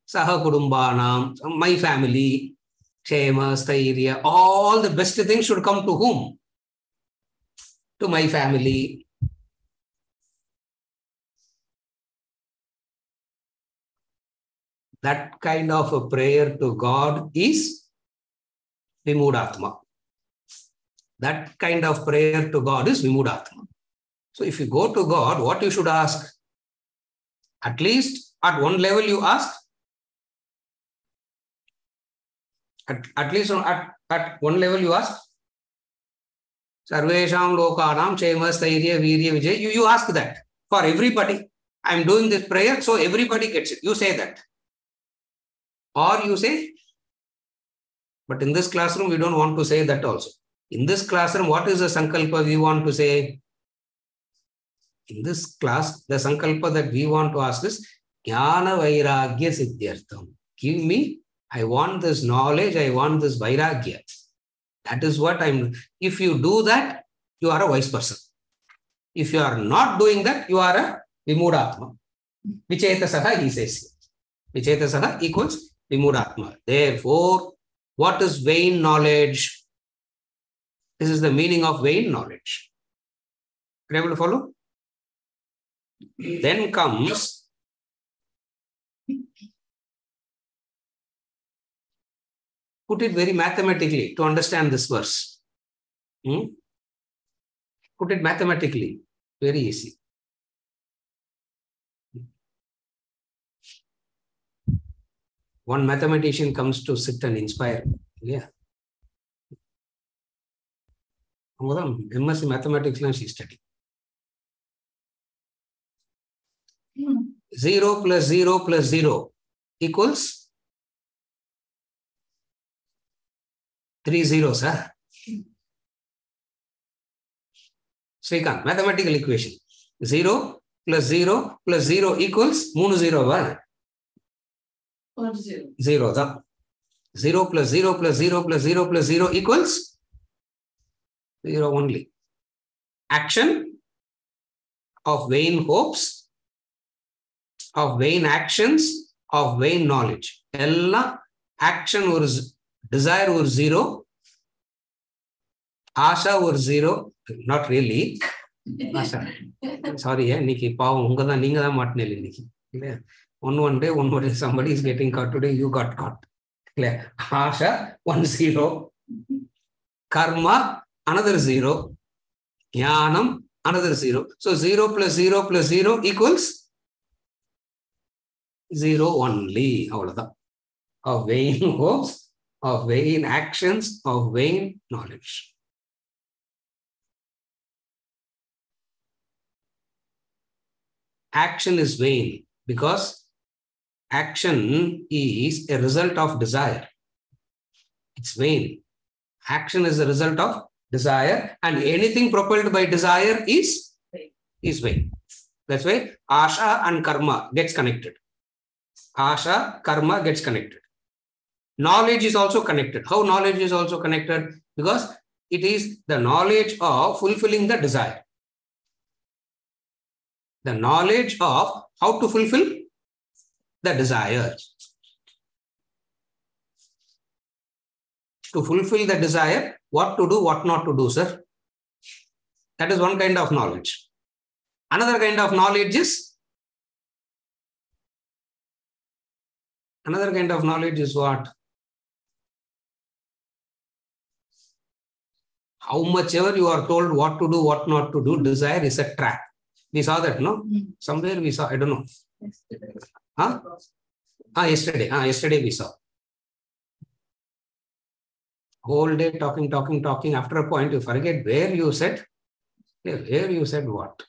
[SPEAKER 2] Saha kudumbanam. My family. Kshema, Stairya. All the best things should come to whom? To my family. That kind of a prayer to God is Vimudhatma. That kind of prayer to God is Vimudhatma. So if you go to God, what you should ask? At least at one level you ask. At least at one level you ask. Sarvesham lokanam kshema stairya virya vijay. You ask that for everybody. I am doing this prayer, so everybody gets it. You say that. Or you say, but in this classroom, we don't want to say that also. In this classroom, what is the sankalpa we want to say? In this class, the sankalpa that we want to ask is, Jnana Vairagya Siddhyartham. Give me, I want this knowledge, I want this Vairagya. That is what I'm. If you do that, you are a wise person. If you are not doing that, you are a Vimudhatma. Vichetasaha, he says. Vichetasaha equals Vimudhatma. Therefore, what is vain knowledge? This is the meaning of vain knowledge. Are you able to follow? Then comes put it very mathematically to understand this verse. Put it mathematically. Very easy. One mathematician comes to sit and inspire. Yeah. MSc mathematics she studied. 0 plus 0 plus 0 equals 3 zeros. Srikanth, mathematical equation. 0 plus 0 plus 0 equals 3 0. 0. 0 plus 0 plus 0 plus 0 plus 0 equals 0 only. Action of vain hopes, of vain actions, of vain knowledge. Ella action was desire was 0. Asha was 0. Not really. Asha. Sorry, Nikki. One day, somebody is getting caught. Today, you got caught. Asha, 1 0. Karma, another 0. Jnanam, another 0. So 0 plus 0 plus 0 equals 0 only. Of vain hopes, of vain actions, of vain knowledge. Action is vain because action is a result of desire. It's vain. Action is a result of desire, and anything propelled by desire is vain. That's why Asha and Karma gets connected. Asha, Karma gets connected. Knowledge is also connected. How knowledge is also connected? Because it is the knowledge of fulfilling the desire. The knowledge of how to fulfill the desire. To fulfill the desire, what to do, what not to do, sir. That is one kind of knowledge. Another kind of knowledge is what? How much ever you are told what to do, what not to do, desire is a trap. We saw that, no? Somewhere we saw, I don't know. Huh? Yesterday we saw. Whole day talking. After a point, you forget where you said what.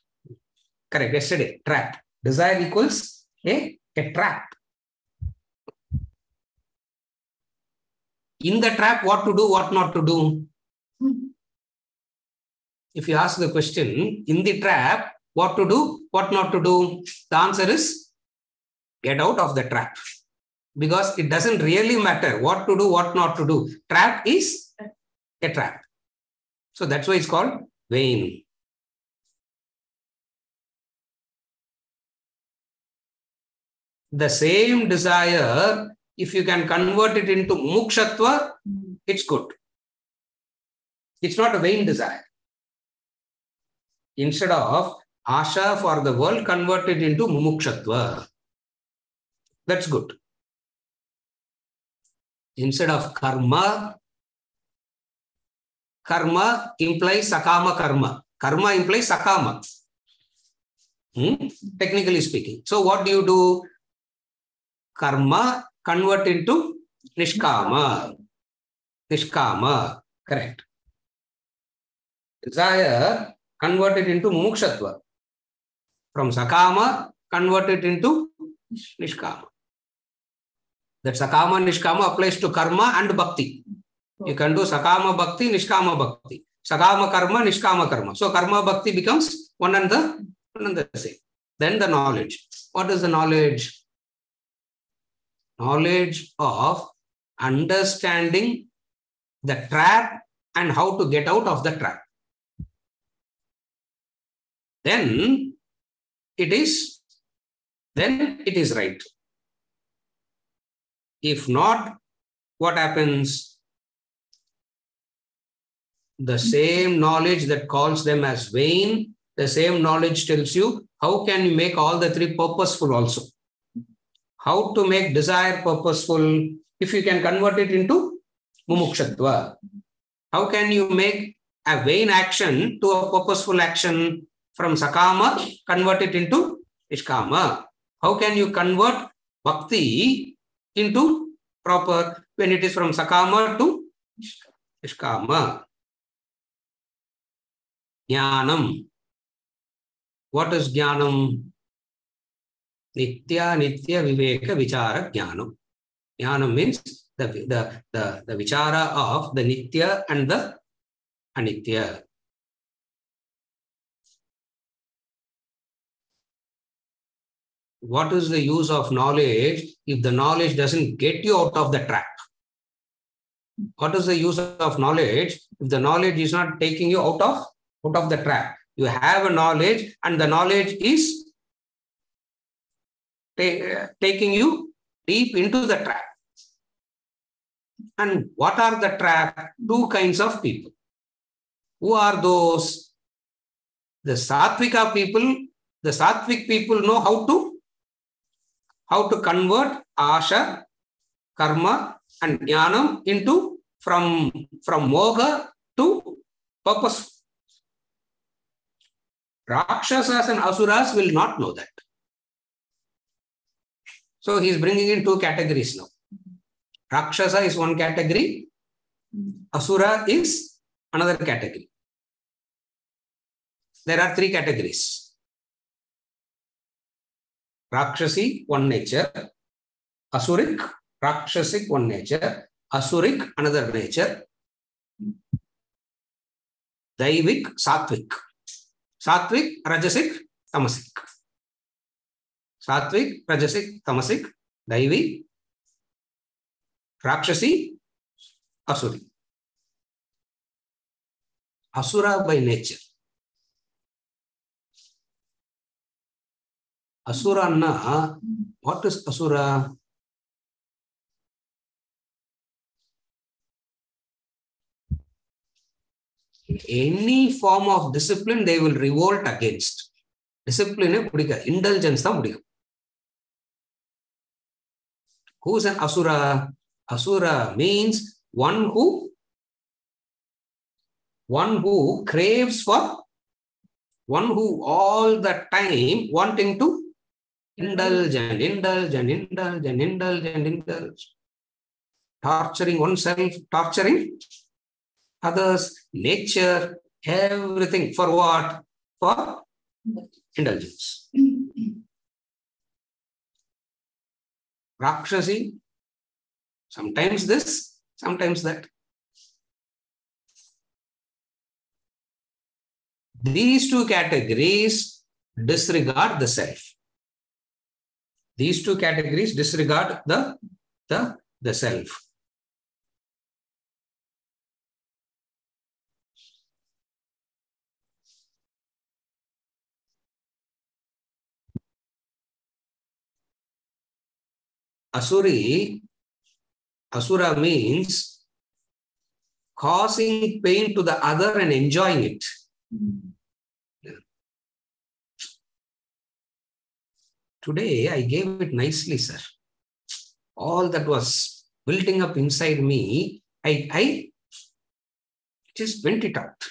[SPEAKER 2] Correct. Yesterday, trap. Desire equals a trap. In the trap, what to do, what not to do? If you ask the question, in the trap, what to do, what not to do? The answer is get out of the trap. Because it doesn't really matter what to do, what not to do. Trap is a trap. So that's why it's called vain. The same desire, if you can convert it into mukshatva, it's good. It's not a vain desire. Instead of asha for the world, convert it into mumukshatva. That's good. Instead of karma, karma implies sakama karma. Karma implies sakama. Technically speaking. So what do you do? Karma convert into nishkama. Nishkama. Correct. Desire converted into mumukshatva. From sakama, converted into nishkama. That sakama nishkama applies to karma and bhakti. You can do sakama bhakti, nishkama bhakti. Sakama karma, nishkama karma. So karma bhakti becomes one and the same. Then the knowledge. What is the knowledge? Knowledge of understanding the trap and how to get out of the trap. Then it is right. If not, what happens? The same knowledge that calls them as vain, the same knowledge tells you how can you make all the three purposeful also. How to make desire purposeful if you can convert it into mumukshatva. How can you make a vain action to a purposeful action? From sakama, convert it into nishkama. How can you convert bhakti into proper when it is from sakama to nishkama? Jnanam. What is jnanam? Nitya viveka vichara jnanam. Jnanam means the vichara of the nitya and the anitya. What is the use of knowledge if the knowledge doesn't get you out of the trap? What is the use of knowledge if the knowledge is not taking you out of the trap? You have a knowledge and the knowledge is taking you deep into the trap. And what are the trap? Two kinds of people. Who are those? The Sattvika people. The Sattvic people know how to convert asha, karma and jnanam into from moga to purpose. Rakshasas and asuras will not know that. So he is bringing in two categories now. Rakshasa is one category. Asura is another category. There are three categories. Rakshasi, one nature. Asuric, Rakshasic, one nature. Asuric, another nature. Daivik, Sattvic. Sattvic, Rajasic, Tamasic. Sattvic, Rajasic, Tamasic. Daivi, Rakshasi, Asuri. Asura by nature. Asura na, what is Asura? Any form of discipline they will revolt against. Discipline, indulgence. Who is an Asura? Asura means one who craves for, one who all the time wanting to Indulge and indulge and indulge and indulge and indulge. Torturing oneself, torturing others, nature, everything. For what? For indulgence. Rakshasi, sometimes this, sometimes that. These two categories disregard the self. These two categories disregard the self. Asura means causing pain to the other and enjoying it. Today, I gave it nicely, sir. All that was building up inside me, I just went it out.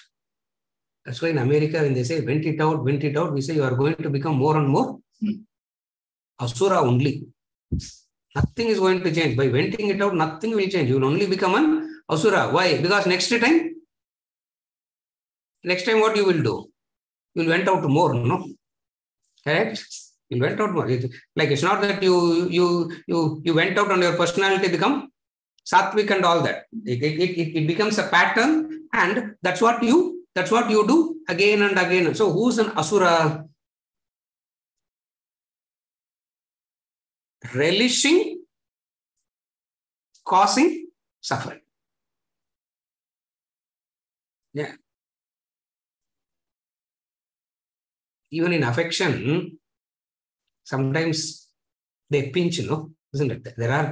[SPEAKER 2] That's why in America, when they say vent it out, we say you are going to become more and more Asura only. Nothing is going to change. By venting it out, nothing will change. You will only become an Asura. Why? Because next time what you will do? You will vent out more, no? Correct? You went out more. It's not that you went out and your personality become sattvic and all that. It becomes a pattern, and that's what you do again and again. So who's an Asura? Relishing, causing suffering. Yeah. Even in affection, sometimes they pinch, isn't it? There are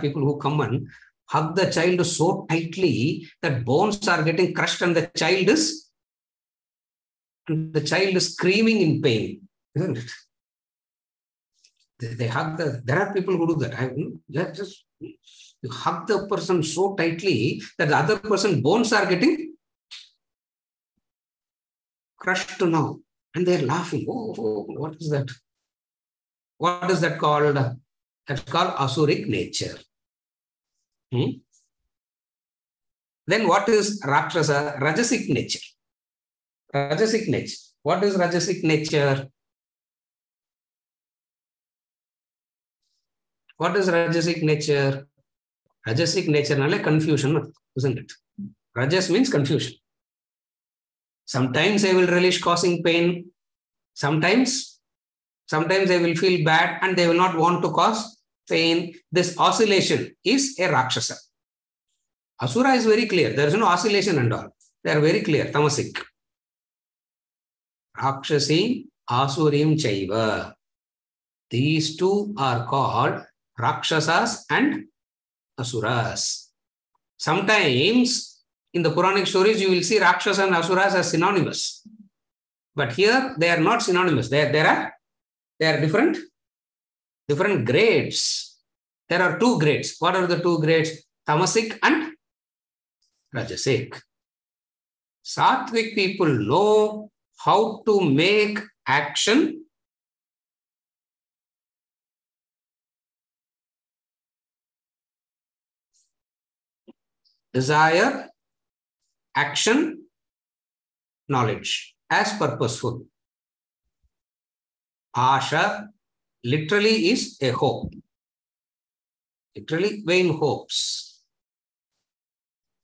[SPEAKER 2] people who come and hug the child so tightly that bones are getting crushed, and the child is screaming in pain, isn't it? They hug there are people who do that. You hug the person so tightly that the other person's bones are getting crushed now. And they're laughing. Oh, what is that? What is that called? That's called Asuric nature. Then what is Rakshasa? Rajasic nature. Rajasic nature. What is Rajasic nature? What is Rajasic nature? Rajasic nature is confusion, isn't it? Rajas means confusion. Sometimes they will relish causing pain. Sometimes they will feel bad and they will not want to cause pain. This oscillation is a Rakshasa. Asura is very clear. There is no oscillation and all. They are very clear. Tamasic. Rakshasi, Asurim Chaiva. These two are called Rakshasas and Asuras. Sometimes in the Puranic stories, you will see Rakshasa and Asuras as synonymous. But here, they are not synonymous. They are different grades. There are two grades. What are the two grades? Tamasic and Rajasic. Sattvic people know how to make action desire, action, knowledge as purposeful. Asha literally is a hope. Literally vain hopes.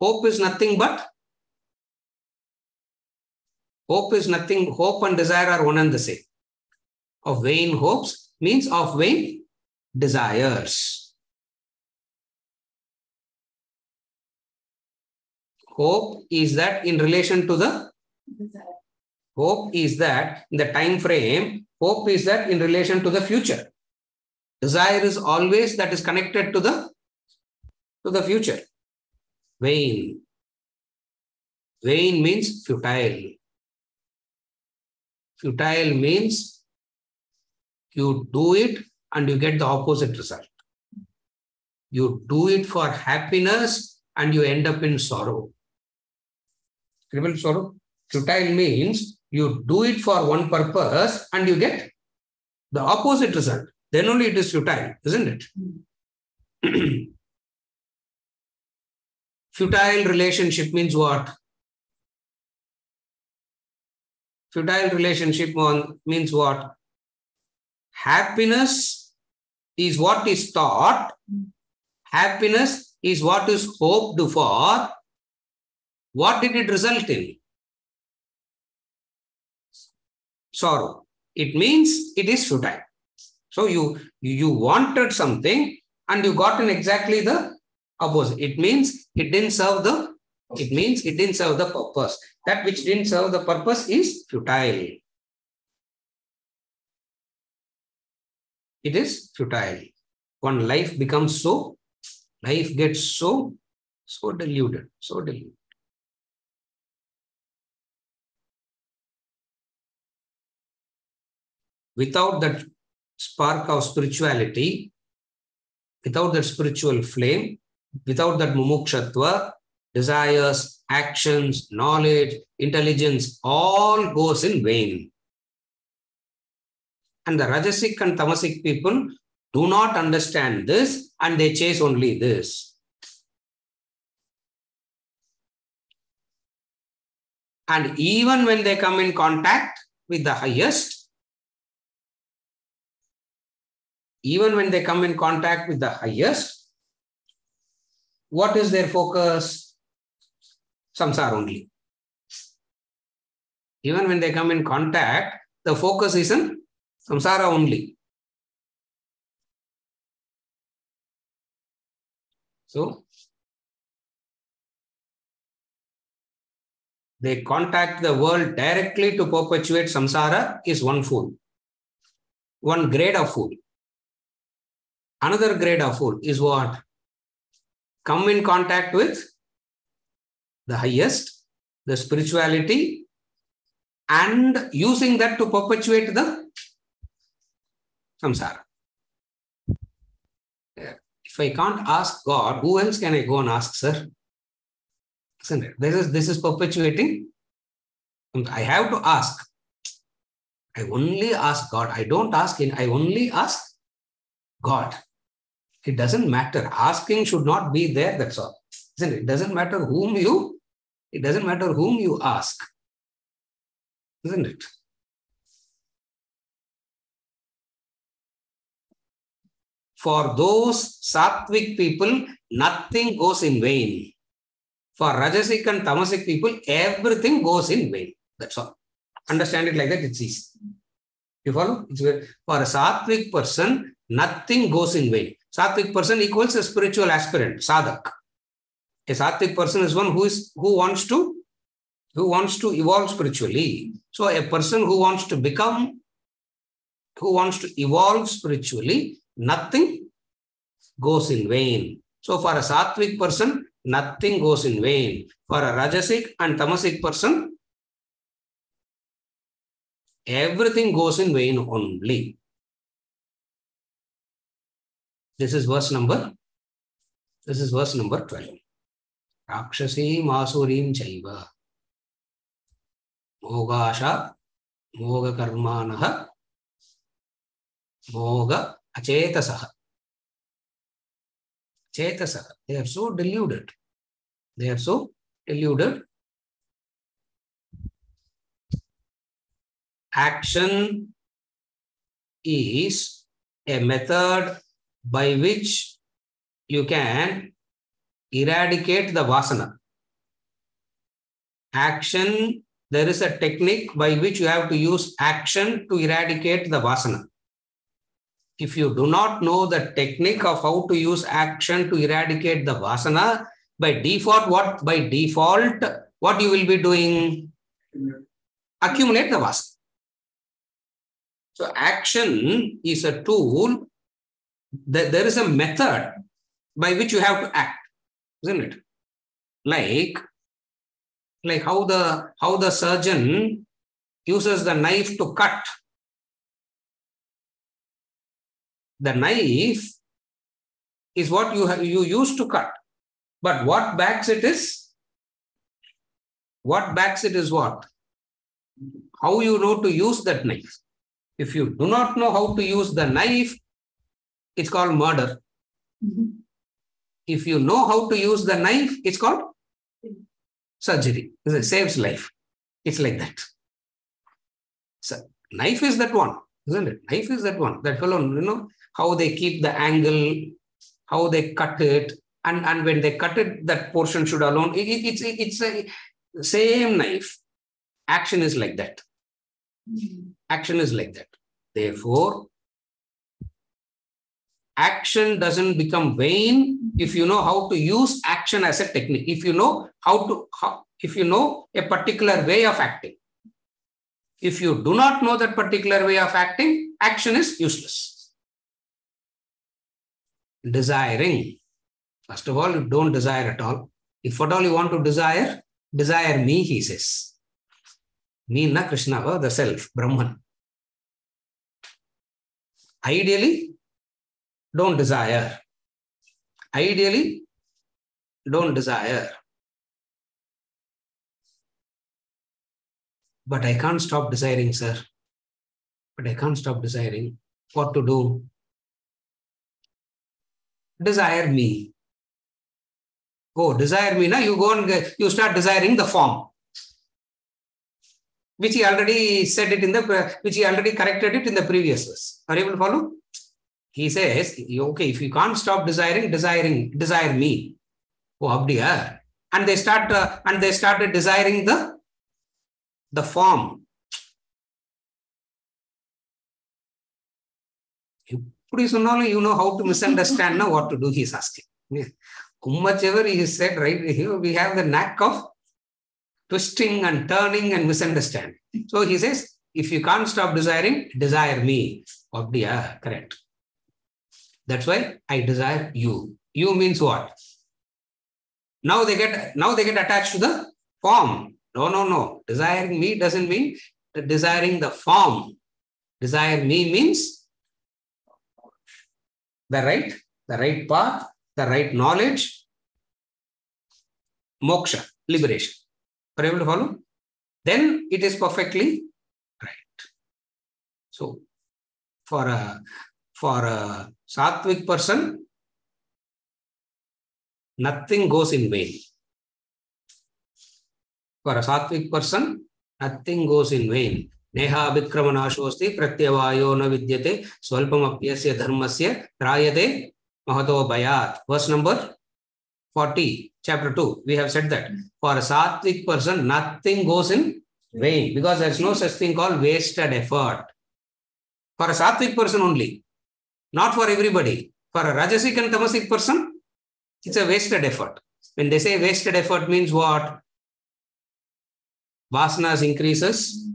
[SPEAKER 2] Hope is nothing but hope and desire are one and the same. Of vain hopes means of vain desires. Hope is that in relation to the desire. Hope is that in the time frame, hope is that in relation to the future. Desire is always that is connected to the future. Vain. Vain means futile. Futile means you do it and you get the opposite result. You do it for happiness and you end up in sorrow. Triple sorrow. Futile means you do it for one purpose and you get the opposite result, then only it is futile, isn't it? Futile relationship means what? Futile relationship means what? Happiness is what is thought. Happiness is what is hoped for. What did it result in? Sorrow. It means it is futile. So you wanted something and you got in exactly the opposite. It means it didn't serve the purpose. That which didn't serve the purpose is futile. It is futile. When life becomes so, life gets so deluded, so deluded. Without that spark of spirituality, without that spiritual flame, without that mumukshatva, desires, actions, knowledge, intelligence, all goes in vain. And the Rajasic and Tamasic people do not understand this and they chase only this. And even when they come in contact with the highest, what is their focus? Samsara only. Even when they come in contact, the focus is in samsara only. So, they contact the world directly to perpetuate samsara is one fool. One grade of fool. Another grade of fool is what? Come in contact with the highest, the spirituality, and using that to perpetuate the samsara. If I can't ask God, who else can I go and ask, sir? Isn't it? This is perpetuating. I have to ask. I only ask God. I don't ask him. I only ask God. It doesn't matter. Asking should not be there. That's all. Isn't it? It doesn't matter whom you ask. Isn't it? For those sattvic people, nothing goes in vain. For Rajasic and Tamasic people, everything goes in vain. That's all. Understand it like that, it's easy. You follow? For a sattvic person, nothing goes in vain. Sattvic person equals a spiritual aspirant, sadhak. A sattvic person is one who wants to evolve spiritually. So a person who wants to evolve spiritually, nothing goes in vain. So for a sattvic person, nothing goes in vain. For a Rajasic and Tamasic person, everything goes in vain only. This is verse number 12. Rakshasi masurim chaiva. Mogasha moga karmanaha moga achetasaha. Chetasaha. They are so deluded. Action is a method by which you can eradicate the vasana. Action, there is a technique by which you have to use action to eradicate the vasana. If you do not know the technique of how to use action to eradicate the vasana, by default, what you will be doing? Accumulate the vasana. So action is a tool. There is a method by which you have to act, isn't it? Like how the surgeon uses the knife to cut. The knife is what you use to cut. But what backs it is? What? How you know to use that knife? If you do not know how to use the knife, it's called murder. If you know how to use the knife, it's called surgery. It saves life. It's like that. So, knife is that one, isn't it? Knife is that one. That fellow, how they keep the angle, how they cut it, and when they cut it, that portion should alone. It's a same knife. Action is like that. Action is like that. Therefore, action doesn't become vain if you know how to use action as a technique. If you know if you know a particular way of acting. If you do not know that particular way of acting, action is useless. Desiring. First of all, you don't desire at all. If at all you want to desire, desire me, he says. Me, na Krishna, the self, Brahman. Ideally, don't desire. Ideally, don't desire. But I can't stop desiring, sir. But I can't stop desiring. What to do? Desire me. Oh, desire me. Now you go and you start desiring the form. Which he already said it which he already corrected it in the previous verse. Are you able to follow? He says, okay, if you can't stop desire me. Oh, abdiya. And they started desiring the form. You know how to misunderstand now what to do, he's asking. Much ever he said, right here, we have the knack of twisting and turning and misunderstanding. So he says, if you can't stop desiring, desire me. Abdiya, correct. That's why I desire you. You means what? Now they get attached to the form. No. Desiring me doesn't mean desiring the form. Desire me means the right path, the right knowledge, moksha, liberation. Are you able to follow? Then it is perfectly right. So for a sattvic person, nothing goes in vain. For a sattvic person, nothing goes in vain. Neha abhikramanashosti pratyavayo na vidyate swalpam apyasya dharmasya trayate mahato bayat. Verse number 40, chapter 2. We have said that. For a sattvic person, nothing goes in vain because there is no such thing called wasted effort. For a sattvic person only. Not for everybody. For a rajasic and tamasic person, it's a wasted effort. When they say wasted effort means what? Vasanas increases,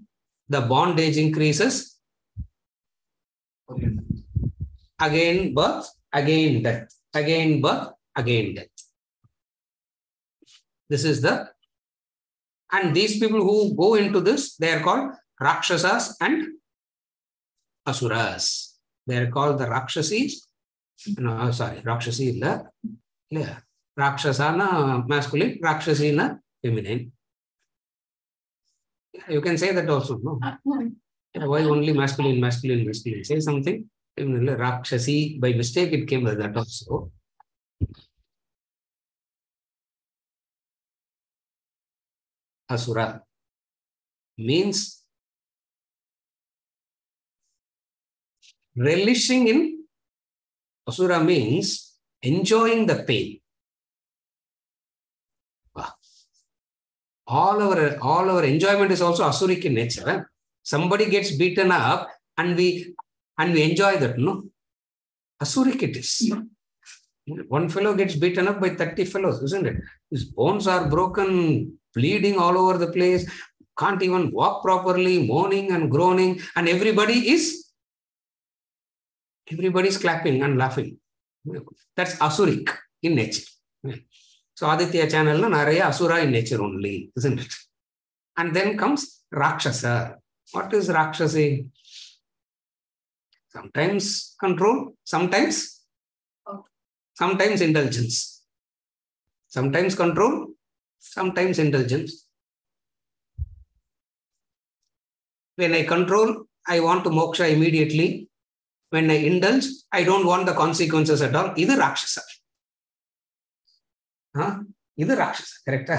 [SPEAKER 2] the bondage increases, again birth, again death, again birth, again death. This is and these people who go into this, they are called Rakshasas and Asuras. They are called the Rakshasis. No, sorry, Rakshasi Rakshasana masculine, Rakshasina feminine. You can say that also, no? Why only masculine? Say something. Rakshasi, by mistake it came like that also. Asura means relishing in. Asura means enjoying the pain. All our enjoyment is also asuric in nature. Somebody gets beaten up and we enjoy that, no? Asuric it is. One fellow gets beaten up by 30 fellows, isn't it? His bones are broken, bleeding all over the place, can't even walk properly, moaning and groaning, and everybody is clapping and laughing. That's asuric in nature. So Aditya channel na naraya asura in nature only, isn't it? And then comes Rakshasa. What is Rakshasi? Sometimes control, sometimes indulgence. Sometimes control, sometimes indulgence. When I control, I want to moksha immediately. When I indulge, I don't want the consequences at all. This is Rakshasa. This is Rakshasa, correct? I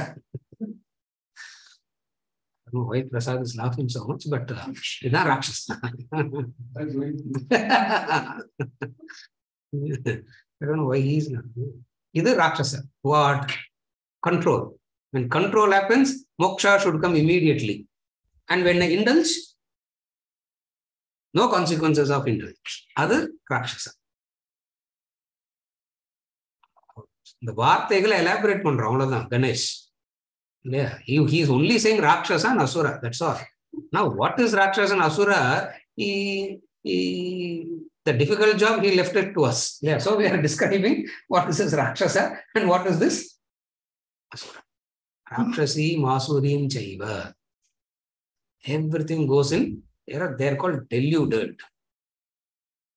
[SPEAKER 2] don't know why Prasad is laughing so much, but this is Rakshasa. I don't know why he is not. This is Rakshasa. What? Control. When control happens, moksha should come immediately. And when I indulge, no consequences of indulgence. Other Rakshasa. The Varthegala elaborate on Ganesh. Yeah, he is only saying Rakshasa and Asura. That's all. Now, what is Rakshasa and Asura? The difficult job he left it to us. Yeah, so we are describing what is this Rakshasa and what is this Asura. Rakshasi Masurim Chaiva. Everything goes in. They're called deluded.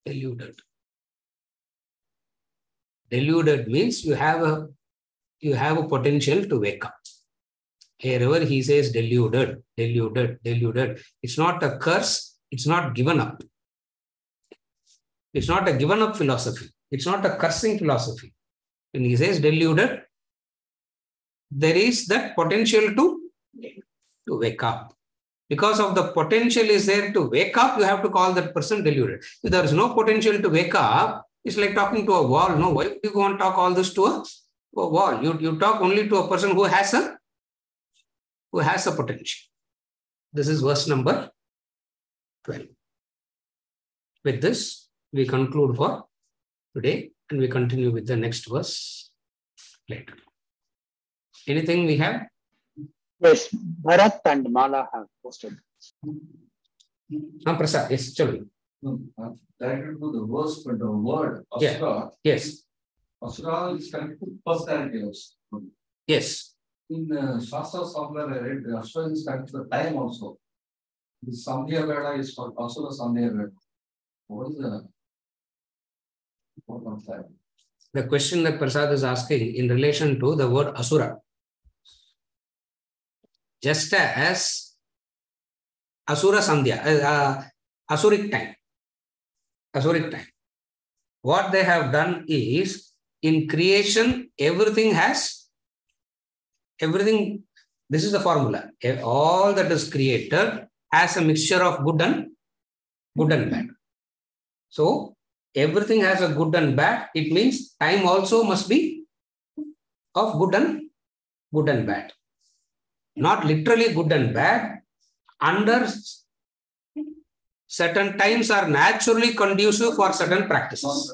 [SPEAKER 2] Deluded. Deluded means you have a potential to wake up. Wherever he says deluded, deluded, deluded, it's not a curse, it's not given up. It's not a given up philosophy. It's not a cursing philosophy. When he says deluded, there is that potential to wake up. Because of the potential is there to wake up, you have to call that person deluded. If there is no potential to wake up, it's like talking to a wall. No, why would you go and talk all this to a wall? You talk only to a person who has a potential. This is verse number 12. With this, we conclude for today and we continue with the next verse later. Anything we have?
[SPEAKER 1] Yes, Bharat and Mala have posted.
[SPEAKER 2] Prasad, yes, chalo.
[SPEAKER 4] Directed to the verse, but the word Asura.
[SPEAKER 2] Yeah. Yes.
[SPEAKER 4] Asura is connected to personality also.
[SPEAKER 2] Yes.
[SPEAKER 4] In Shastra somewhere I read Asura is connected to the time also. The Sandhya Veda is called Asura Sandhya Veda. What is the important time?
[SPEAKER 2] The question that Prasad is asking in relation to the word Asura. Just as Asura Sandhya, Asuric time. Asuric time. What they have done is, in creation, everything, this is the formula. All that is created has a mixture of good and bad. So, everything has a good and bad. It means time also must be of good and bad. Not literally good and bad. Under certain times are naturally conducive for certain practices.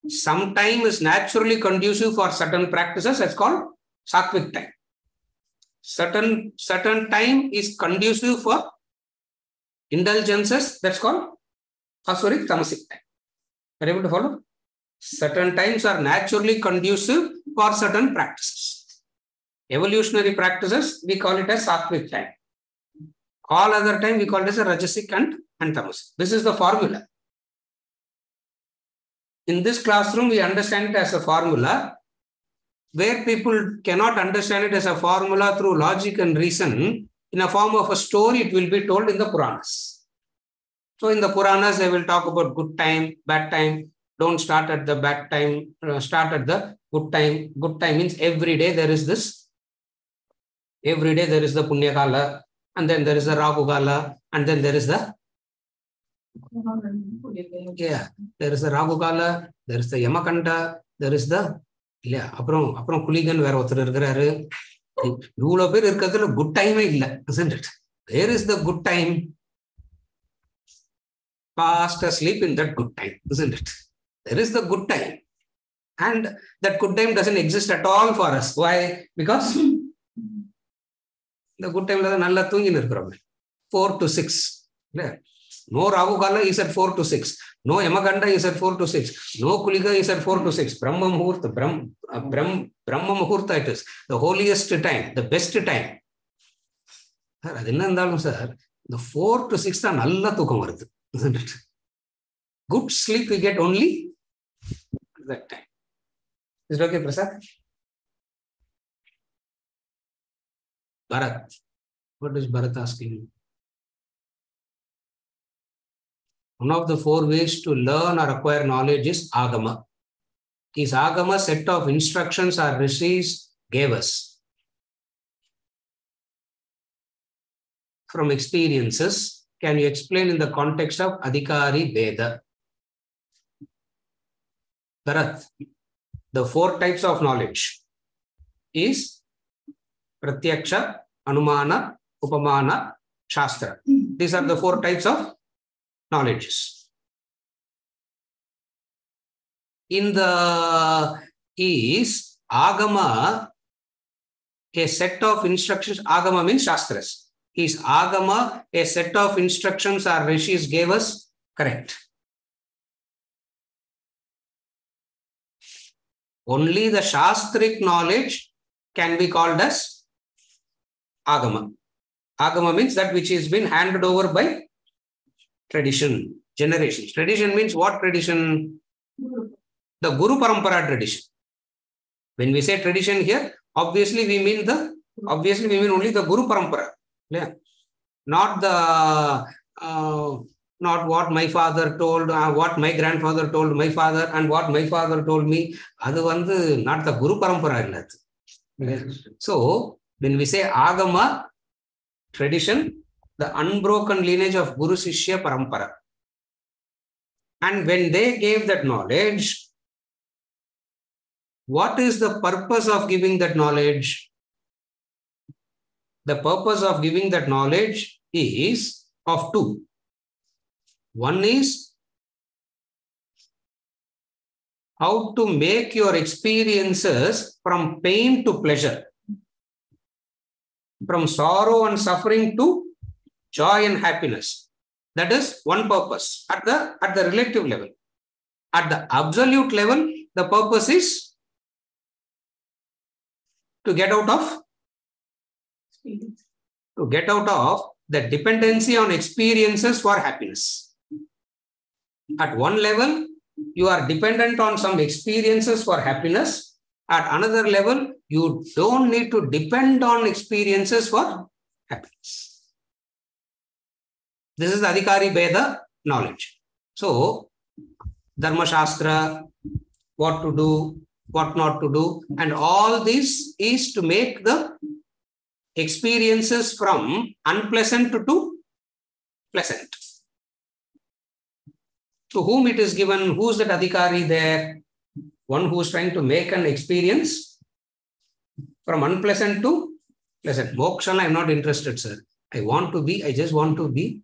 [SPEAKER 2] Some time is naturally conducive for certain practices. That's called Sattvic time. Certain time is conducive for indulgences. That's called Asuric Tamasic time. Are you able to follow? Certain times are naturally conducive for certain practices. Evolutionary practices, we call it as Sattvic time. All other time, we call it as a Rajasic and Tamasic. This is the formula. In this classroom, we understand it as a formula. Where people cannot understand it as a formula through logic and reason, in a form of a story, it will be told in the Puranas. So in the Puranas, they will talk about good time, bad time. Don't start at the bad time, start at the good time. Good time means every day there is this. Every day there is the Punya Kala, and then there is the Rahu Kala, and then there is the there is the Rahu Kala, there is the Yamakanta, there is the அப்புறம் குலிகன் வேற ஒருத்தர் இருக்கிறாரு. இவ்வளவு பேர் இருக்கிறதுல good டைமே இல்லை, isn't it? There is the good time. Fast asleep in that good time, isn't it? There is the good time. And that good time doesn't exist at all for us. Why? Because the good time is நல்லா தூங்கின்னு இருக்கிறோம். 4 to 6. No Rahu Kala is at 4 to 6. No Yamakanda is at 4 to 6. No Kulika is at 4 to 6. Brahma Muhurta it is. The holiest time, the best time. அது என்ன இருந்தாலும் sir, the 4 to 6 தான் நல்லா தூக்கம் வருது, isn't it? Good sleep we get only that time. Is it okay, Prasad? Bharat. What is Bharat asking you? One of the 4 ways to learn or acquire knowledge is Agama. Is Agama set of instructions or rishis gave us from experiences? Can you explain in the context of Adhikari Veda? Bharat, the 4 types of knowledge is Pratyaksha, Anumana, Upamana, Shastra. These are the 4 types of knowledges. In the is Agama a set of instructions? Agama means Shastras. Is Agama a set of instructions or rishis gave us? Correct. Only the Shastric knowledge can be called as Agama. Agama means that which has been handed over by tradition, generations. Tradition means what tradition? The Guru Parampara tradition. When we say tradition here, obviously we mean only the Guru Parampara. Yeah. Not what my father told, what my grandfather told my father, and what my father told me. Adu not the Guru Parampara. So when we say Agama, tradition, the unbroken lineage of Guru Sishya Parampara. And when they gave that knowledge, what is the purpose of giving that knowledge? The purpose of giving that knowledge is of 2. One is how to make your experiences from pain to pleasure, from sorrow and suffering to joy and happiness. That is one purpose at the relative level. At the absolute level, the purpose is to get out of the dependency on experiences for happiness. At one level, you are dependent on some experiences for happiness. At another level, you don't need to depend on experiences for happiness. This is the Adhikari Veda knowledge. So, Dharma Shastra, what to do, what not to do, and all this is to make the experiences from unpleasant to pleasant. To whom it is given? Who's that Adhikari there? One who is trying to make an experience from unpleasant to pleasant. Moksha, I'm not interested, sir. I just want to be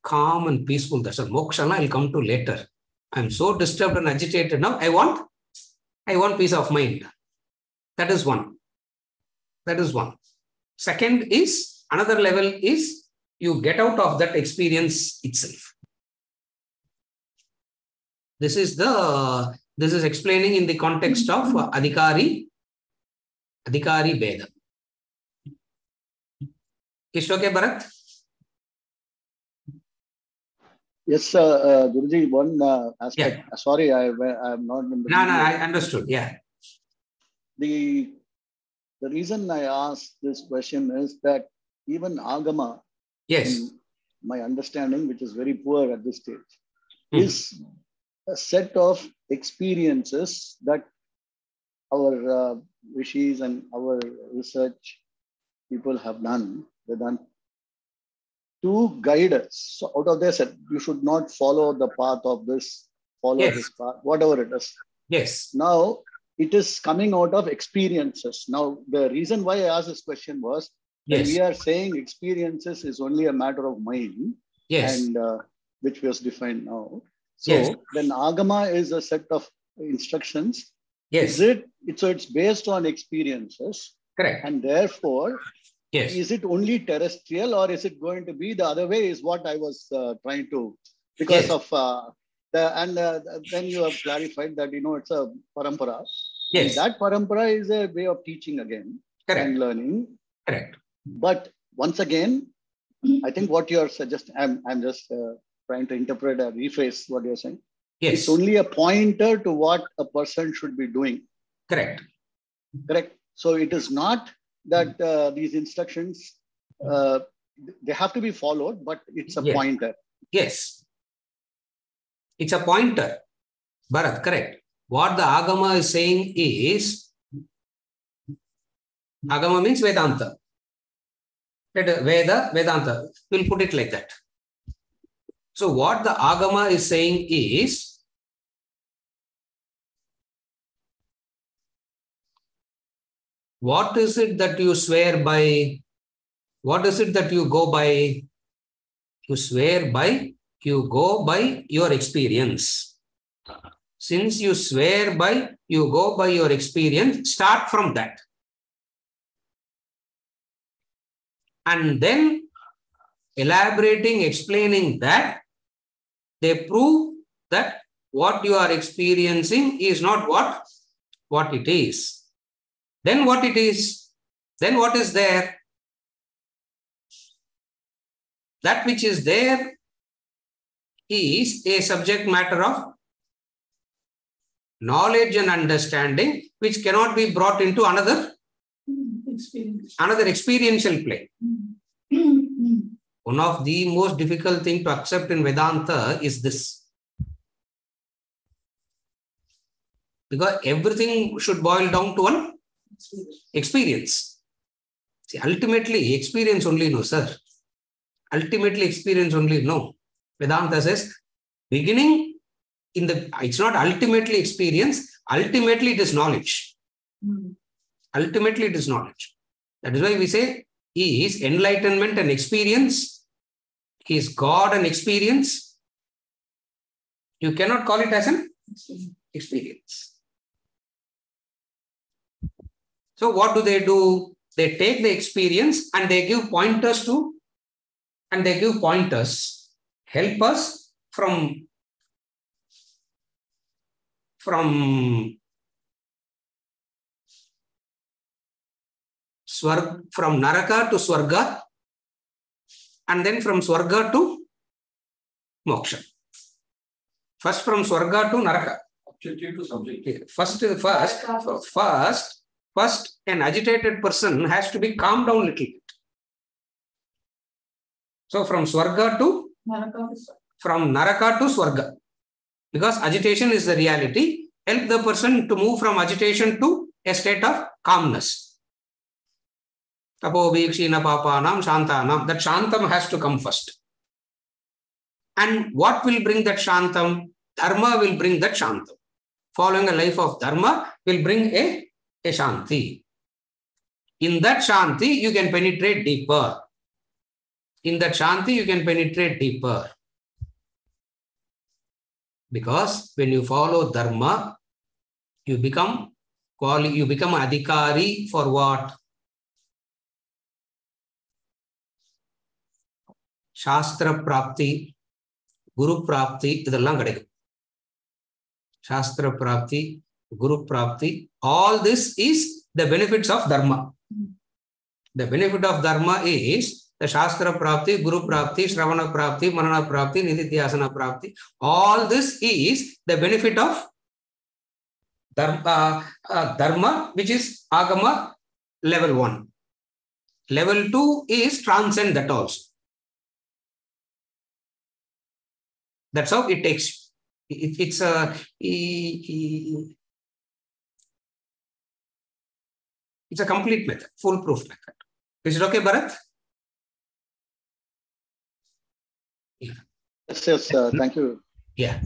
[SPEAKER 2] calm and peaceful. That's a moksha I'll come to later. I'm so disturbed and agitated now. I want peace of mind. That is one. Second is, another level is you get out of that experience itself. This is explaining in the context of Adhikari Veda. Is it okay, Bharat?
[SPEAKER 5] Yes, Guruji, one aspect.
[SPEAKER 2] Yeah.
[SPEAKER 5] Sorry, I'm not.
[SPEAKER 2] No, I understood. Yeah.
[SPEAKER 5] The reason I asked this question is that even Agama,
[SPEAKER 2] Yes.
[SPEAKER 5] in my understanding, which is very poor at this stage, is a set of experiences that our rishis and our research people have done. They've done to guide us. So out of this, you should not follow the path of this, follow this path, whatever it is.
[SPEAKER 2] Yes.
[SPEAKER 5] Now, it is coming out of experiences. Now, the reason why I asked this question was, when we are saying experiences is only a matter of mind, and which was defined now. So, then Agama is a set of instructions.
[SPEAKER 2] Yes.
[SPEAKER 5] So it's based on experiences.
[SPEAKER 2] Correct.
[SPEAKER 5] And therefore,
[SPEAKER 2] yes.
[SPEAKER 5] Is it only terrestrial or is it going to be the other way is what I was trying to, because of then you have clarified that, it's a parampara.
[SPEAKER 2] Yes.
[SPEAKER 5] And that parampara is a way of teaching again.
[SPEAKER 2] Correct.
[SPEAKER 5] And learning.
[SPEAKER 2] Correct.
[SPEAKER 5] But once again, I think what you're suggesting, I'm just trying to interpret or rephrase what you're saying.
[SPEAKER 2] Yes.
[SPEAKER 5] It's only a pointer to what a person should be doing.
[SPEAKER 2] Correct.
[SPEAKER 5] Correct. So it is not that these instructions, they have to be followed, but it's a pointer.
[SPEAKER 2] Yes. It's a pointer. Bharat, correct. What the Agama is saying is, Agama means Vedanta. Vedanta. We'll put it like that. So what the Agama is saying is, what is it that you swear by? What is it that you go by? You swear by, you go by your experience. Since you swear by, you go by your experience, start from that. And then elaborating, explaining that, they prove that what you are experiencing is not what it is. Then what it is? Then what is there? That which is there is a subject matter of knowledge and understanding, which cannot be brought into another experiential plane. One of the most difficult things to accept in Vedanta is this. Because everything should boil down to one experience. See, ultimately, experience only no, sir. Ultimately, experience only no. Vedanta says, beginning in the, it's not ultimately experience, ultimately it is knowledge. Ultimately it is knowledge. That is why we say, he is enlightenment and experience. He is God and experience. You cannot call it as an experience. So what do? They take the experience and they give pointers to, and they give pointers, help us from Naraka to Swarga, and then from Swarga to Moksha. First from Swarga to Naraka.
[SPEAKER 4] Objective to subjective.
[SPEAKER 2] First, an agitated person has to be calmed down a little bit. So from Swarga to Naraka to Swarga. Because agitation is the reality, help the person to move from agitation to a state of calmness. Tapo vikshina papanam shantanam. That shantam has to come first. And what will bring that shantam? Dharma will bring that shantam. Following a life of dharma will bring a shanti. In that shanti, you can penetrate deeper. In that shanti, you can penetrate deeper. Because when you follow dharma, you become adhikari for what? Shastra prapti, Guru prapti, idallam kadaikum. Shastra prapti, Guru prapti, all this is the benefits of dharma. The benefit of dharma is the Shastra prapti, Guru prapti, Shravana prapti, Manana prapti, Nididhyasana prapti. All this is the benefit of dharma, which is Agama level 1. Level 2 is transcend that also. That's how it takes. It's a complete method, foolproof method. Is it okay, Bharat? Yeah.
[SPEAKER 5] Yes, thank you.
[SPEAKER 2] Yeah.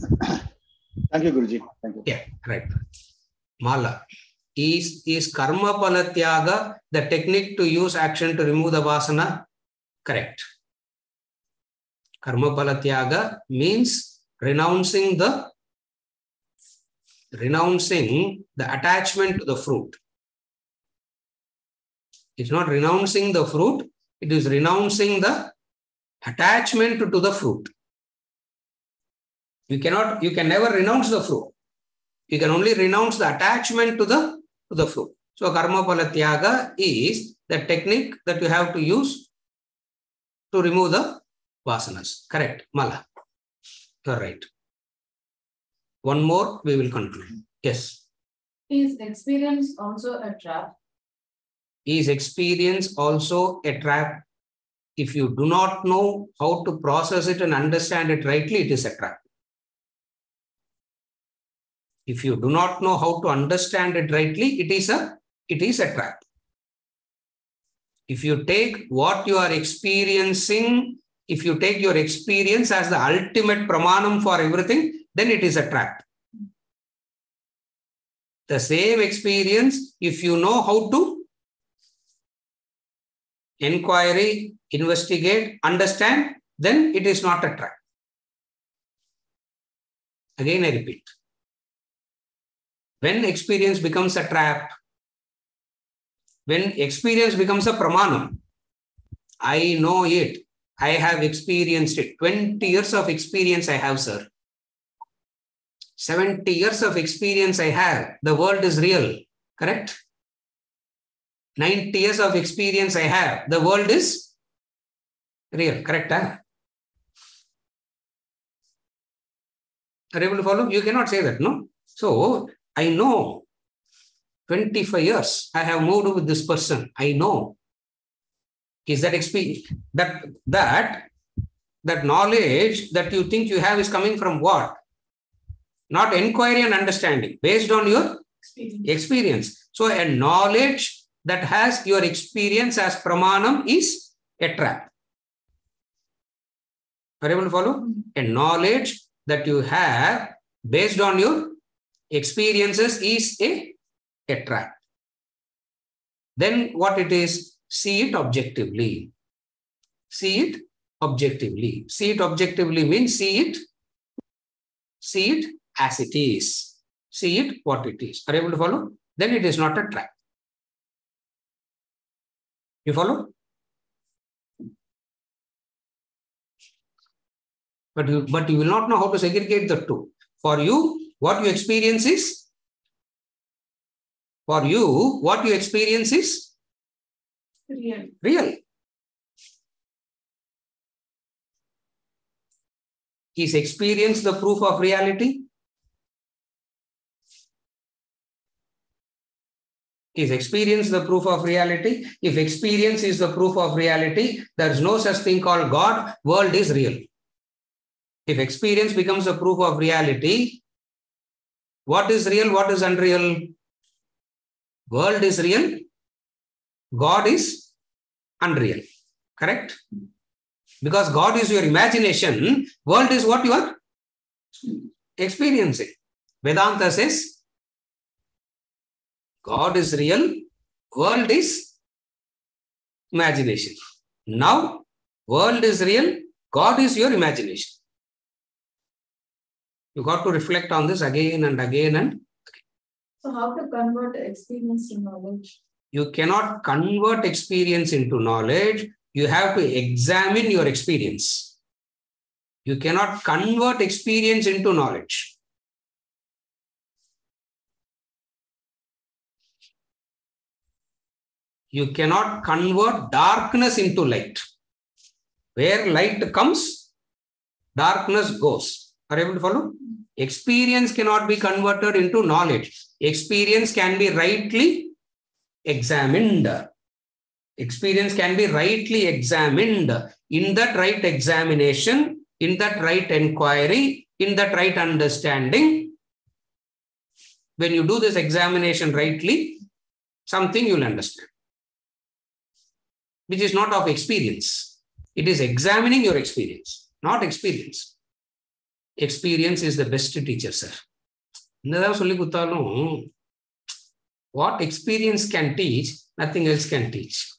[SPEAKER 5] Thank you, Guruji. Thank you.
[SPEAKER 2] Yeah, right. Mala. Is karma pala tyaga the technique to use action to remove the vasana? Correct. Karma pala tyaga means renouncing the attachment to the fruit. It's not renouncing the fruit, it is renouncing the attachment to the fruit. You can never renounce the fruit. You can only renounce the attachment to the fruit. So karma pala tyaga is the technique that you have to use to remove the vasanas. Correct, Mala. You're right. One more, we will conclude. Yes.
[SPEAKER 3] Is experience also a trap?
[SPEAKER 2] Is experience also a trap? if you do not know how to process it and understand it rightly, it is a trap. If you do not know how to understand it rightly, it is a trap. If you take what you are experiencing, if you take your experience as the ultimate pramanam for everything, then it is a trap. The same experience, if you know how to inquiry, investigate, understand, then it is not a trap. Again, I repeat. When experience becomes a trap, when experience becomes a pramanam, I know it, I have experienced it. 20 years of experience I have, sir. 70 years of experience I have. The world is real, correct? 90 years of experience I have. The world is real, correct? Huh? Are you able to follow? You cannot say that, no? So, I know 25 years I have moved with this person. I know. Is that experience? That knowledge that you think you have is coming from what? Not inquiry and understanding, based on your experience. So, a knowledge that has your experience as pramanam is a trap. Are you able to follow? A knowledge that you have based on your experiences is a trap. Then what it is? See it objectively. See it objectively. See it objectively means see it as it is. See it what it is. Are you able to follow? Then it is not a trap. You follow? But you will not know how to segregate the two. For you, what you experience is? For you, what you experience is? Real. Is experience the proof of reality? Is experience the proof of reality? If experience is the proof of reality, there is no such thing called God. World is real. If experience becomes a proof of reality, what is real? What is unreal? World is real. God is unreal. Correct? Because God is your imagination, world is what you are experiencing. Vedanta says, God is real, world is imagination. Now, world is real, God is your imagination. You got to reflect on this again and again and again.
[SPEAKER 3] So how to convert experience to knowledge?
[SPEAKER 2] You cannot convert experience into knowledge. You have to examine your experience. You cannot convert experience into knowledge. You cannot convert darkness into light. Where light comes, darkness goes. Are you able to follow? Experience cannot be converted into knowledge. Experience can be rightly examined. Experience can be rightly examined. In that right examination, in that right inquiry, in that right understanding, when you do this examination rightly, something you'll understand, which is not of experience. It is examining your experience, not experience. Experience is the best teacher, sir. What experience can teach, nothing else can teach.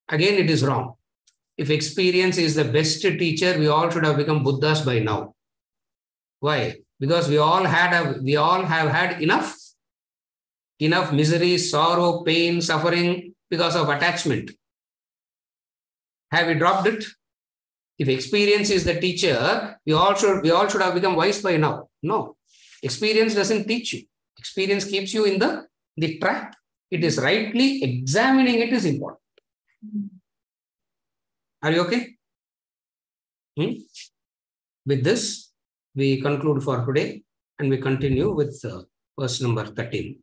[SPEAKER 2] Again, it is wrong. If experience is the best teacher, we all should have become Buddhas by now. Why? Because we all have had enough misery, sorrow, pain, suffering because of attachment. Have we dropped it? If experience is the teacher, we all should have become wise by now. No, experience doesn't teach you. Experience keeps you in the trap. It is rightly examining it is important. Are you okay? With this, we conclude for today and we continue with verse number 13.